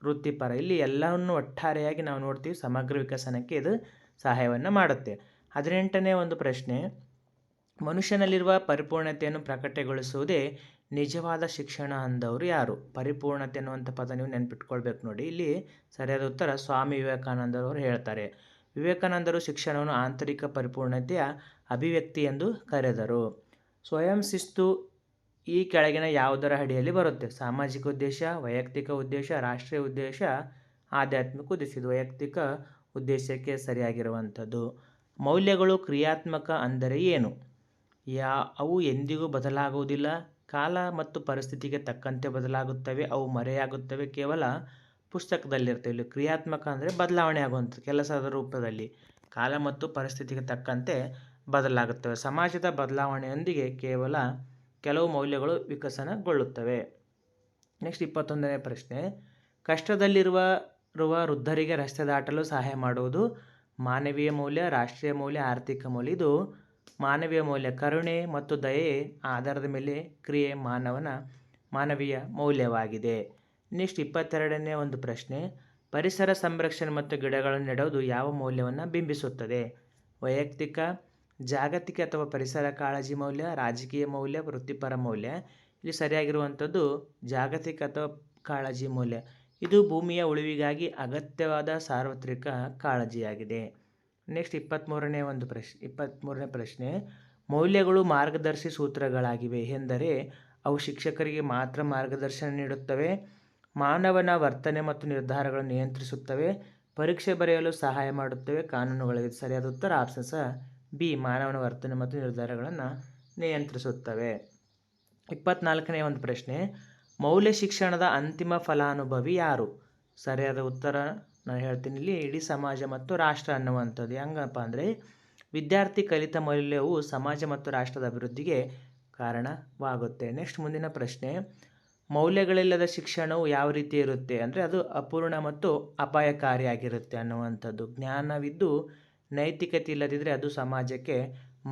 ವೃತ್ತಿಪರ. ಇಲ್ಲಿ ಎಲ್ಲವನ್ನು ಒಟ್ಟಾರೆಯಾಗಿ ನಾವು ನೋಡ್ತೀವಿ, ಸಮಗ್ರ ವಿಕಸನಕ್ಕೆ ಇದು ಸಹಾಯವನ್ನು ಮಾಡುತ್ತೆ. 18ನೇ ಒಂದು ಪ್ರಶ್ನೆ, ಮನುಷ್ಯನಲ್ಲಿರುವ ಪರಿಪೂರ್ಣತೆಯನ್ನು ಪ್ರಕಟಗೊಳಿಸುವುದೇ ನಿಜವಾದ ಶಿಕ್ಷಣ ಅಂದವರು ಯಾರು? ಪರಿಪೂರ್ಣತೆ ಅನ್ನುವಂಥ ಪದ ನೀವು ನೆನ್ಪಿಟ್ಕೊಳ್ಬೇಕು ನೋಡಿ. ಇಲ್ಲಿ ಸರಿಯಾದ ಉತ್ತರ ಸ್ವಾಮಿ ವಿವೇಕಾನಂದರವರು ಹೇಳ್ತಾರೆ. ವಿವೇಕಾನಂದರು ಶಿಕ್ಷಣವನ್ನು ಆಂತರಿಕ ಪರಿಪೂರ್ಣತೆಯ ಅಭಿವ್ಯಕ್ತಿ ಎಂದು ಕರೆದರು. ಸ್ವಯಂ ಶಿಸ್ತು ಈ ಕೆಳಗಿನ ಯಾವುದರ ಅಡಿಯಲ್ಲಿ ಬರುತ್ತೆ? ಸಾಮಾಜಿಕ ಉದ್ದೇಶ, ವೈಯಕ್ತಿಕ ಉದ್ದೇಶ, ರಾಷ್ಟ್ರೀಯ ಉದ್ದೇಶ, ಆಧ್ಯಾತ್ಮಿಕ ಉದ್ದೇಶ. ಇದು ವೈಯಕ್ತಿಕ ಉದ್ದೇಶಕ್ಕೆ ಸರಿಯಾಗಿರುವಂಥದ್ದು. ಮೌಲ್ಯಗಳು ಕ್ರಿಯಾತ್ಮಕ ಅಂದರೆ ಏನು? ಅವು ಎಂದಿಗೂ ಬದಲಾಗುವುದಿಲ್ಲ, ಕಾಲ ಮತ್ತು ಪರಿಸ್ಥಿತಿಗೆ ತಕ್ಕಂತೆ ಬದಲಾಗುತ್ತವೆ, ಅವು ಮರೆಯಾಗುತ್ತವೆ, ಕೇವಲ ಪುಸ್ತಕದಲ್ಲಿರ್ತವೆ. ಇಲ್ಲಿ ಕ್ರಿಯಾತ್ಮಕ ಅಂದರೆ ಬದಲಾವಣೆ ಆಗುವಂಥದ್ದು, ಕೆಲಸದ ರೂಪದಲ್ಲಿ, ಕಾಲ ಮತ್ತು ಪರಿಸ್ಥಿತಿಗೆ ತಕ್ಕಂತೆ ಬದಲಾಗುತ್ತವೆ. ಸಮಾಜದ ಬದಲಾವಣೆಯೊಂದಿಗೆ ಕೆಲವು ಮೌಲ್ಯಗಳು ವಿಕಸನಗೊಳ್ಳುತ್ತವೆ. ನೆಕ್ಸ್ಟ್ 21ನೇ ಪ್ರಶ್ನೆ, ಕಷ್ಟದಲ್ಲಿರುವ ವೃದ್ಧರಿಗೆ ರಸ್ತೆ ದಾಟಲು ಸಹಾಯ ಮಾಡುವುದು ಮಾನವೀಯ ಮೌಲ್ಯ, ರಾಷ್ಟ್ರೀಯ ಮೌಲ್ಯ, ಆರ್ಥಿಕ ಮೌಲ್ಯ. ಇದು ಮಾನವೀಯ ಮೌಲ್ಯ. ಕರುಣೆ ಮತ್ತು ದಯೆ ಆಧಾರದ ಮೇಲೆ ಕ್ರಿಯೆ ಮಾನವೀಯ ಮೌಲ್ಯವಾಗಿದೆ. ನೆಕ್ಸ್ಟ್ 22ನೇ ಒಂದು ಪ್ರಶ್ನೆ, ಪರಿಸರ ಸಂರಕ್ಷಣೆ ಮತ್ತು ಗಿಡಗಳನ್ನು ನೆಡುವುದು ಯಾವ ಮೌಲ್ಯವನ್ನು ಬಿಂಬಿಸುತ್ತದೆ? ವೈಯಕ್ತಿಕ, ಜಾಗತಿಕ ಅಥವಾ ಪರಿಸರ ಕಾಳಜಿ ಮೌಲ್ಯ, ರಾಜಕೀಯ ಮೌಲ್ಯ, ವೃತ್ತಿಪರ ಮೌಲ್ಯ. ಇಲ್ಲಿ ಸರಿಯಾಗಿರುವಂಥದ್ದು ಜಾಗತಿಕ ಅಥವಾ ಕಾಳಜಿ ಮೌಲ್ಯ. ಇದು ಭೂಮಿಯ ಉಳಿವಿಗಾಗಿ ಅಗತ್ಯವಾದ ಸಾರ್ವತ್ರಿಕ ಕಾಳಜಿಯಾಗಿದೆ. ನೆಕ್ಸ್ಟ್ 23ನೇ ಪ್ರಶ್ನೆ, ಮೌಲ್ಯಗಳು ಮಾರ್ಗದರ್ಶಿ ಸೂತ್ರಗಳಾಗಿವೆ ಎಂದರೆ ಅವು ಶಿಕ್ಷಕರಿಗೆ ಮಾತ್ರ ಮಾರ್ಗದರ್ಶನ ನೀಡುತ್ತವೆ, ಮಾನವನ ವರ್ತನೆ ಮತ್ತು ನಿರ್ಧಾರಗಳನ್ನು ನಿಯಂತ್ರಿಸುತ್ತವೆ, ಪರೀಕ್ಷೆ ಬರೆಯಲು ಸಹಾಯ ಮಾಡುತ್ತವೆ, ಕಾನೂನುಗಳಿವೆ. ಸರಿಯಾದ ಉತ್ತರ ಆಪ್ಷನ್ಸ್ ಬಿ, ಮಾನವನ ವರ್ತನೆ ಮತ್ತು ನಿರ್ಧಾರಗಳನ್ನು ನಿಯಂತ್ರಿಸುತ್ತವೆ. 24ನೇ ಒಂದು ಪ್ರಶ್ನೆ, ಮೌಲ್ಯ ಶಿಕ್ಷಣದ ಅಂತಿಮ ಫಲಾನುಭವಿ ಯಾರು? ಸರಿಯಾದ ಉತ್ತರ ನಾನು ಹೇಳ್ತೀನಿ ಇಲ್ಲಿ, ಇಡೀ ಸಮಾಜ ಮತ್ತು ರಾಷ್ಟ್ರ ಅನ್ನುವಂಥದ್ದು. ಹೆಂಗಪ್ಪ ಅಂದರೆ ವಿದ್ಯಾರ್ಥಿ ಕಲಿತ ಮೌಲ್ಯವು ಸಮಾಜ ಮತ್ತು ರಾಷ್ಟ್ರದ ಅಭಿವೃದ್ಧಿಗೆ ಕಾರಣವಾಗುತ್ತೆ. ನೆಕ್ಸ್ಟ್ ಮುಂದಿನ ಪ್ರಶ್ನೆ, ಮೌಲ್ಯಗಳಿಲ್ಲದ ಶಿಕ್ಷಣವು ಯಾವ ರೀತಿ ಇರುತ್ತೆ ಅಂದರೆ ಅದು ಅಪೂರ್ಣ ಮತ್ತು ಅಪಾಯಕಾರಿಯಾಗಿರುತ್ತೆ ಅನ್ನುವಂಥದ್ದು. ಜ್ಞಾನವಿದ್ದು ನೈತಿಕತೆ ಇಲ್ಲದಿದ್ದರೆ ಅದು ಸಮಾಜಕ್ಕೆ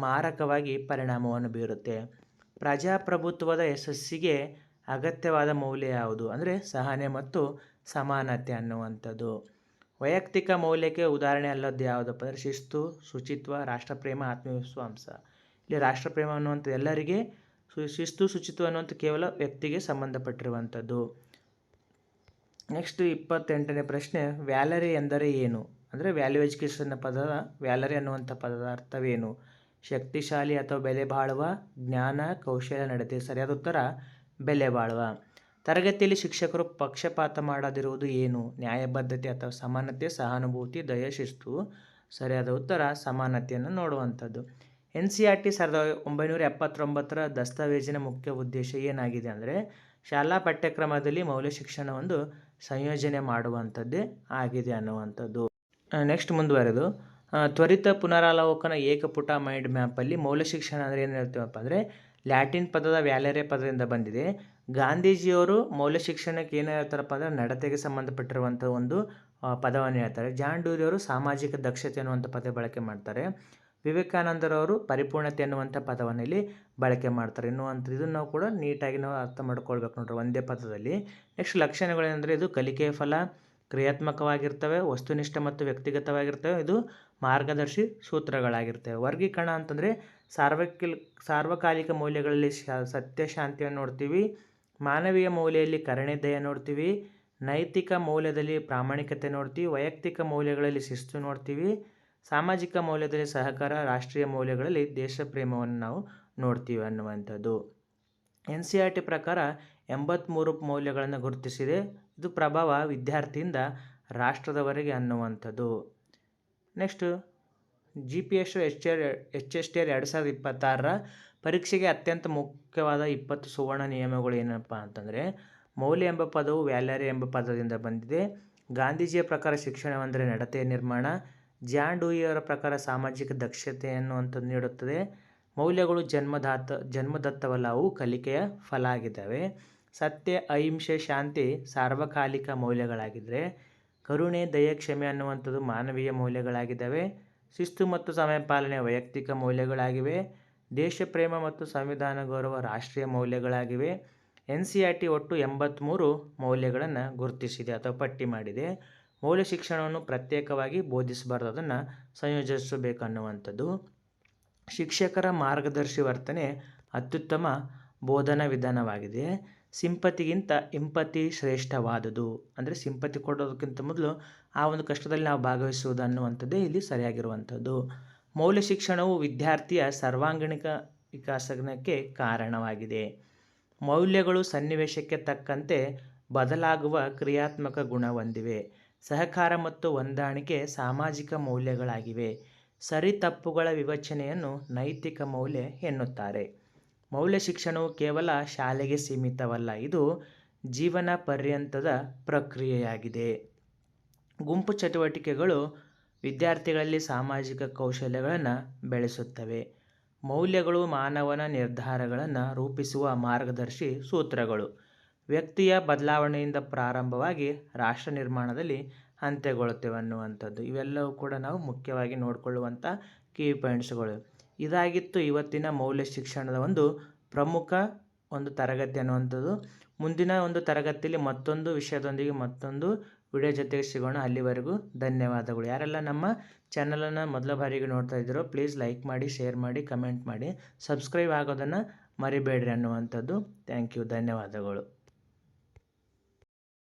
ಮಾರಕವಾಗಿ ಪರಿಣಾಮವನ್ನು ಬೀರುತ್ತೆ. ಪ್ರಜಾಪ್ರಭುತ್ವದ ಯಶಸ್ಸಿಗೆ ಅಗತ್ಯವಾದ ಮೌಲ್ಯ ಯಾವುದು ಅಂದರೆ ಸಹನೆ ಮತ್ತು ಸಮಾನತೆ ಅನ್ನುವಂಥದ್ದು. ವೈಯಕ್ತಿಕ ಮೌಲ್ಯಕ್ಕೆ ಉದಾಹರಣೆ ಅಲ್ಲದ್ದು ಯಾವುದಪ್ಪ ಅಂದರೆ ಶಿಸ್ತು, ಶುಚಿತ್ವ, ರಾಷ್ಟ್ರಪ್ರೇಮ, ಆತ್ಮವಿಶ್ವಾಸ. ಇಲ್ಲಿ ರಾಷ್ಟ್ರಪ್ರೇಮ ಅನ್ನುವಂಥದ್ದು ಎಲ್ಲರಿಗೆ, ಶಿಸ್ತು ಶುಚಿತ್ವ ಅನ್ನುವಂಥ ಕೇವಲ ವ್ಯಕ್ತಿಗೆ ಸಂಬಂಧಪಟ್ಟಿರುವಂಥದ್ದು. ನೆಕ್ಸ್ಟ್ 28ನೇ ಪ್ರಶ್ನೆ, ವ್ಯಾಲರಿ ಎಂದರೆ ಏನು ಅಂದರೆ ವ್ಯಾಲ್ಯೂ ಎಜುಕೇಷನ್ ಪದದ ವ್ಯಾಲರಿ ಅನ್ನುವಂಥ ಪದದ ಅರ್ಥವೇನು? ಶಕ್ತಿಶಾಲಿ ಅಥವಾ ಬೆಲೆ ಬಾಳುವ, ಜ್ಞಾನ, ಕೌಶಲ್ಯ, ನಡತೆ. ಸರಿಯಾದ ಉತ್ತರ ಬೆಲೆ ಬಾಳುವ. ತರಗತಿಯಲ್ಲಿ ಶಿಕ್ಷಕರು ಪಕ್ಷಪಾತ ಮಾಡದಿರುವುದು ಏನು? ನ್ಯಾಯಬದ್ಧತೆ ಅಥವಾ ಸಮಾನತೆ, ಸಹಾನುಭೂತಿ, ದಯೆ, ಶಿಸ್ತು. ಸರಿಯಾದ ಉತ್ತರ ಸಮಾನತೆಯನ್ನು ನೋಡುವಂಥದ್ದು. NCERT 1979ರ ದಸ್ತಾವೇಜಿನ ಮುಖ್ಯ ಉದ್ದೇಶ ಏನಾಗಿದೆ ಅಂದರೆ ಶಾಲಾ ಪಠ್ಯಕ್ರಮದಲ್ಲಿ ಮೌಲ್ಯ ಶಿಕ್ಷಣ ಒಂದು ಸಂಯೋಜನೆ ಮಾಡುವಂಥದ್ದೇ ಆಗಿದೆ ಅನ್ನುವಂಥದ್ದು. ನೆಕ್ಸ್ಟ್ ಮುಂದುವರೆದು ತ್ವರಿತ ಪುನರಾವಲೋಕನ ಏಕಪುಟ ಮೈಂಡ್ ಮ್ಯಾಪಲ್ಲಿ ಮೌಲ್ಯ ಶಿಕ್ಷಣ ಅಂದರೆ ಏನು ಹೇಳ್ತೀವಪ್ಪ ಅಂದರೆ ಲ್ಯಾಟಿನ್ ಪದದ ವ್ಯಾಲೆರೆ ಪದದಿಂದ ಬಂದಿದೆ. ಗಾಂಧೀಜಿಯವರು ಮೌಲ್ಯ ಶಿಕ್ಷಣಕ್ಕೆ ಏನು ಹೇಳ್ತಾರಪ್ಪ ಅಂದರೆ ನಡತೆಗೆ ಸಂಬಂಧಪಟ್ಟಿರುವಂಥ ಒಂದು ಪದವನ್ನು ಹೇಳ್ತಾರೆ. ಜಾನ್ ಡ್ಯೂರಿಯವರು ಸಾಮಾಜಿಕ ದಕ್ಷತೆ ಅನ್ನುವಂಥ ಪದ ಬಳಕೆ ಮಾಡ್ತಾರೆ. ವಿವೇಕಾನಂದರವರು ಪರಿಪೂರ್ಣತೆ ಅನ್ನುವಂಥ ಪದವನ್ನು ಇಲ್ಲಿ ಬಳಕೆ ಮಾಡ್ತಾರೆ ಇದನ್ನು ನಾವು ಕೂಡ ನೀಟಾಗಿ ನಾವು ಅರ್ಥ ಮಾಡ್ಕೊಳ್ಬೇಕು ನೋಡ್ರಿ ಒಂದೇ ಪದದಲ್ಲಿ. ನೆಕ್ಸ್ಟ್ ಲಕ್ಷಣಗಳೇನೆಂದರೆ ಇದು ಕಲಿಕೆಯ ಫಲ, ಕ್ರಿಯಾತ್ಮಕವಾಗಿರ್ತವೆ, ವಸ್ತುನಿಷ್ಠ ಮತ್ತು ವ್ಯಕ್ತಿಗತವಾಗಿರ್ತವೆ, ಇದು ಮಾರ್ಗದರ್ಶಿ ಸೂತ್ರಗಳಾಗಿರ್ತವೆ. ವರ್ಗೀಕರಣ ಅಂತಂದರೆ ಸಾರ್ವಕಾಲಿಕ ಮೌಲ್ಯಗಳಲ್ಲಿ ಸತ್ಯ, ಶಾಂತಿಯನ್ನು ನೋಡ್ತೀವಿ. ಮಾನವೀಯ ಮೌಲ್ಯದಲ್ಲಿ ಕರುಣೆ, ದಯೆ ನೋಡ್ತೀವಿ. ನೈತಿಕ ಮೌಲ್ಯದಲ್ಲಿ ಪ್ರಾಮಾಣಿಕತೆ ನೋಡ್ತೀವಿ. ವೈಯಕ್ತಿಕ ಮೌಲ್ಯಗಳಲ್ಲಿ ಶಿಸ್ತು ನೋಡ್ತೀವಿ. ಸಾಮಾಜಿಕ ಮೌಲ್ಯದಲ್ಲಿ ಸಹಕಾರ, ರಾಷ್ಟ್ರೀಯ ಮೌಲ್ಯಗಳಲ್ಲಿ ದೇಶ ಪ್ರೇಮವನ್ನು ನಾವು ನೋಡ್ತೀವಿ ಅನ್ನುವಂಥದ್ದು. NCERT ಪ್ರಕಾರ 83 ಮೌಲ್ಯಗಳನ್ನು ಗುರುತಿಸಿದೆ. ಇದು ಪ್ರಭಾವ ವಿದ್ಯಾರ್ಥಿಯಿಂದ ರಾಷ್ಟ್ರದವರೆಗೆ ಅನ್ನುವಂಥದ್ದು. ನೆಕ್ಸ್ಟ್ GPSS HSTR 2026ರ ಪರೀಕ್ಷೆಗೆ ಅತ್ಯಂತ ಮುಖ್ಯವಾದ 20 ಸುವರ್ಣ ನಿಯಮಗಳು ಏನಪ್ಪ ಅಂತಂದರೆ ಮೌಲ್ಯ ಎಂಬ ಪದವು ವ್ಯಾಲೆರೆ ಎಂಬ ಪದದಿಂದ ಬಂದಿದೆ. ಗಾಂಧೀಜಿಯ ಪ್ರಕಾರ ಶಿಕ್ಷಣವೆಂದರೆ ನಡತೆಯ ನಿರ್ಮಾಣ. ಜಾನ್ ಡ್ಯೂರಿಯವರ ಪ್ರಕಾರ ಸಾಮಾಜಿಕ ದಕ್ಷತೆಯನ್ನು ಅಂತ ನೀಡುತ್ತದೆ. ಮೌಲ್ಯಗಳು ಜನ್ಮದತ್ತವಲ್ಲ, ಅವು ಕಲಿಕೆಯ ಫಲ ಆಗಿದ್ದಾವೆ. ಸತ್ಯ, ಅಹಿಂಸೆ, ಶಾಂತಿ ಸಾರ್ವಕಾಲಿಕ ಮೌಲ್ಯಗಳಾಗಿದ್ದರೆ ಕರುಣೆ, ದಯೆ, ಕ್ಷಮೆ ಅನ್ನುವಂಥದ್ದು ಮಾನವೀಯ ಮೌಲ್ಯಗಳಾಗಿದ್ದಾವೆ. ಶಿಸ್ತು ಮತ್ತು ಸಮಯ ಪಾಲನೆ ವೈಯಕ್ತಿಕ ಮೌಲ್ಯಗಳಾಗಿವೆ. ದೇಶ ಪ್ರೇಮ ಮತ್ತು ಸಂವಿಧಾನ ಗೌರವ ರಾಷ್ಟ್ರೀಯ ಮೌಲ್ಯಗಳಾಗಿವೆ. NCERT ಒಟ್ಟು 83 ಮೌಲ್ಯಗಳನ್ನು ಗುರುತಿಸಿದೆ ಅಥವಾ ಪಟ್ಟಿ ಮಾಡಿದೆ. ಮೌಲ್ಯ ಶಿಕ್ಷಣವನ್ನು ಪ್ರತ್ಯೇಕವಾಗಿ ಬೋಧಿಸಬಾರ್ದು, ಅದನ್ನು ಸಂಯೋಜಿಸಬೇಕನ್ನುವಂಥದ್ದು. ಶಿಕ್ಷಕರ ಮಾರ್ಗದರ್ಶಿ ವರ್ತನೆ ಅತ್ಯುತ್ತಮ ಬೋಧನಾ ವಿಧಾನವಾಗಿದೆ. ಸಿಂಪತಿಗಿಂತ ಇಂಪತಿ ಶ್ರೇಷ್ಠವಾದುದು. ಅಂದರೆ ಸಿಂಪತಿ ಕೊಡೋದಕ್ಕಿಂತ ಮೊದಲು ಆ ಒಂದು ಕಷ್ಟದಲ್ಲಿ ನಾವು ಭಾಗವಹಿಸುವುದು ಅನ್ನುವಂಥದ್ದೇ ಇಲ್ಲಿ ಸರಿಯಾಗಿರುವಂಥದ್ದು. ಮೌಲ್ಯ ಶಿಕ್ಷಣವು ವಿದ್ಯಾರ್ಥಿಯ ಸರ್ವಾಂಗೀಣ ವಿಕಾಸಕ್ಕೆ ಕಾರಣವಾಗಿದೆ. ಮೌಲ್ಯಗಳು ಸನ್ನಿವೇಶಕ್ಕೆ ತಕ್ಕಂತೆ ಬದಲಾಗುವ ಕ್ರಿಯಾತ್ಮಕ ಗುಣ ಹೊಂದಿವೆ. ಸಹಕಾರ ಮತ್ತು ಹೊಂದಾಣಿಕೆ ಸಾಮಾಜಿಕ ಮೌಲ್ಯಗಳಾಗಿವೆ. ಸರಿ ತಪ್ಪುಗಳ ವಿವೇಚನೆಯನ್ನು ನೈತಿಕ ಮೌಲ್ಯ ಎನ್ನುತ್ತಾರೆ. ಮೌಲ್ಯ ಶಿಕ್ಷಣವು ಕೇವಲ ಶಾಲೆಗೆ ಸೀಮಿತವಲ್ಲ, ಇದು ಜೀವನ ಪರ್ಯಂತದ ಪ್ರಕ್ರಿಯೆಯಾಗಿದೆ. ಗುಂಪು ಚಟುವಟಿಕೆಗಳು ವಿದ್ಯಾರ್ಥಿಗಳಲ್ಲಿ ಸಾಮಾಜಿಕ ಕೌಶಲ್ಯಗಳನ್ನು ಬೆಳೆಸುತ್ತವೆ. ಮೌಲ್ಯಗಳು ಮಾನವನ ನಿರ್ಧಾರಗಳನ್ನು ರೂಪಿಸುವ ಮಾರ್ಗದರ್ಶಿ ಸೂತ್ರಗಳು. ವ್ಯಕ್ತಿಯ ಬದಲಾವಣೆಯಿಂದ ಪ್ರಾರಂಭವಾಗಿ ರಾಷ್ಟ್ರ ನಿರ್ಮಾಣದಲ್ಲಿ ಅಂತ್ಯಗೊಳ್ಳುತ್ತೇವೆ ಅನ್ನುವಂಥದ್ದು. ಇವೆಲ್ಲವೂ ಕೂಡ ನಾವು ಮುಖ್ಯವಾಗಿ ನೋಡಿಕೊಳ್ಳುವಂಥ ಕೀ ಪಾಯಿಂಟ್ಸ್ಗಳು. ಇದಾಗಿತ್ತು ಇವತ್ತಿನ ಮೌಲ್ಯ ಶಿಕ್ಷಣದ ಒಂದು ಪ್ರಮುಖ ಒಂದು ತರಗತಿ ಅನ್ನುವಂಥದ್ದು. ಮುಂದಿನ ಒಂದು ತರಗತಿಯಲ್ಲಿ ಮತ್ತೊಂದು ವಿಷಯದೊಂದಿಗೆ ಮತ್ತೊಂದು ವಿಡಿಯೋ ಜೊತೆಗೆ ಸಿಗೋಣ. ಅಲ್ಲಿವರೆಗೂ ಧನ್ಯವಾದಗಳು. ಯಾರೆಲ್ಲ ನಮ್ಮ ಚಾನಲನ್ನು ಮೊದಲ ಬಾರಿಗೆ ನೋಡ್ತಾ ಇದ್ದೀರೋ ಪ್ಲೀಸ್ ಲೈಕ್ ಮಾಡಿ, ಶೇರ್ ಮಾಡಿ, ಕಮೆಂಟ್ ಮಾಡಿ, ಸಬ್ಸ್ಕ್ರೈಬ್ ಆಗೋದನ್ನು ಮರಿಬೇಡ್ರಿ ಅನ್ನುವಂಥದ್ದು. ಥ್ಯಾಂಕ್ ಯು, ಧನ್ಯವಾದಗಳು.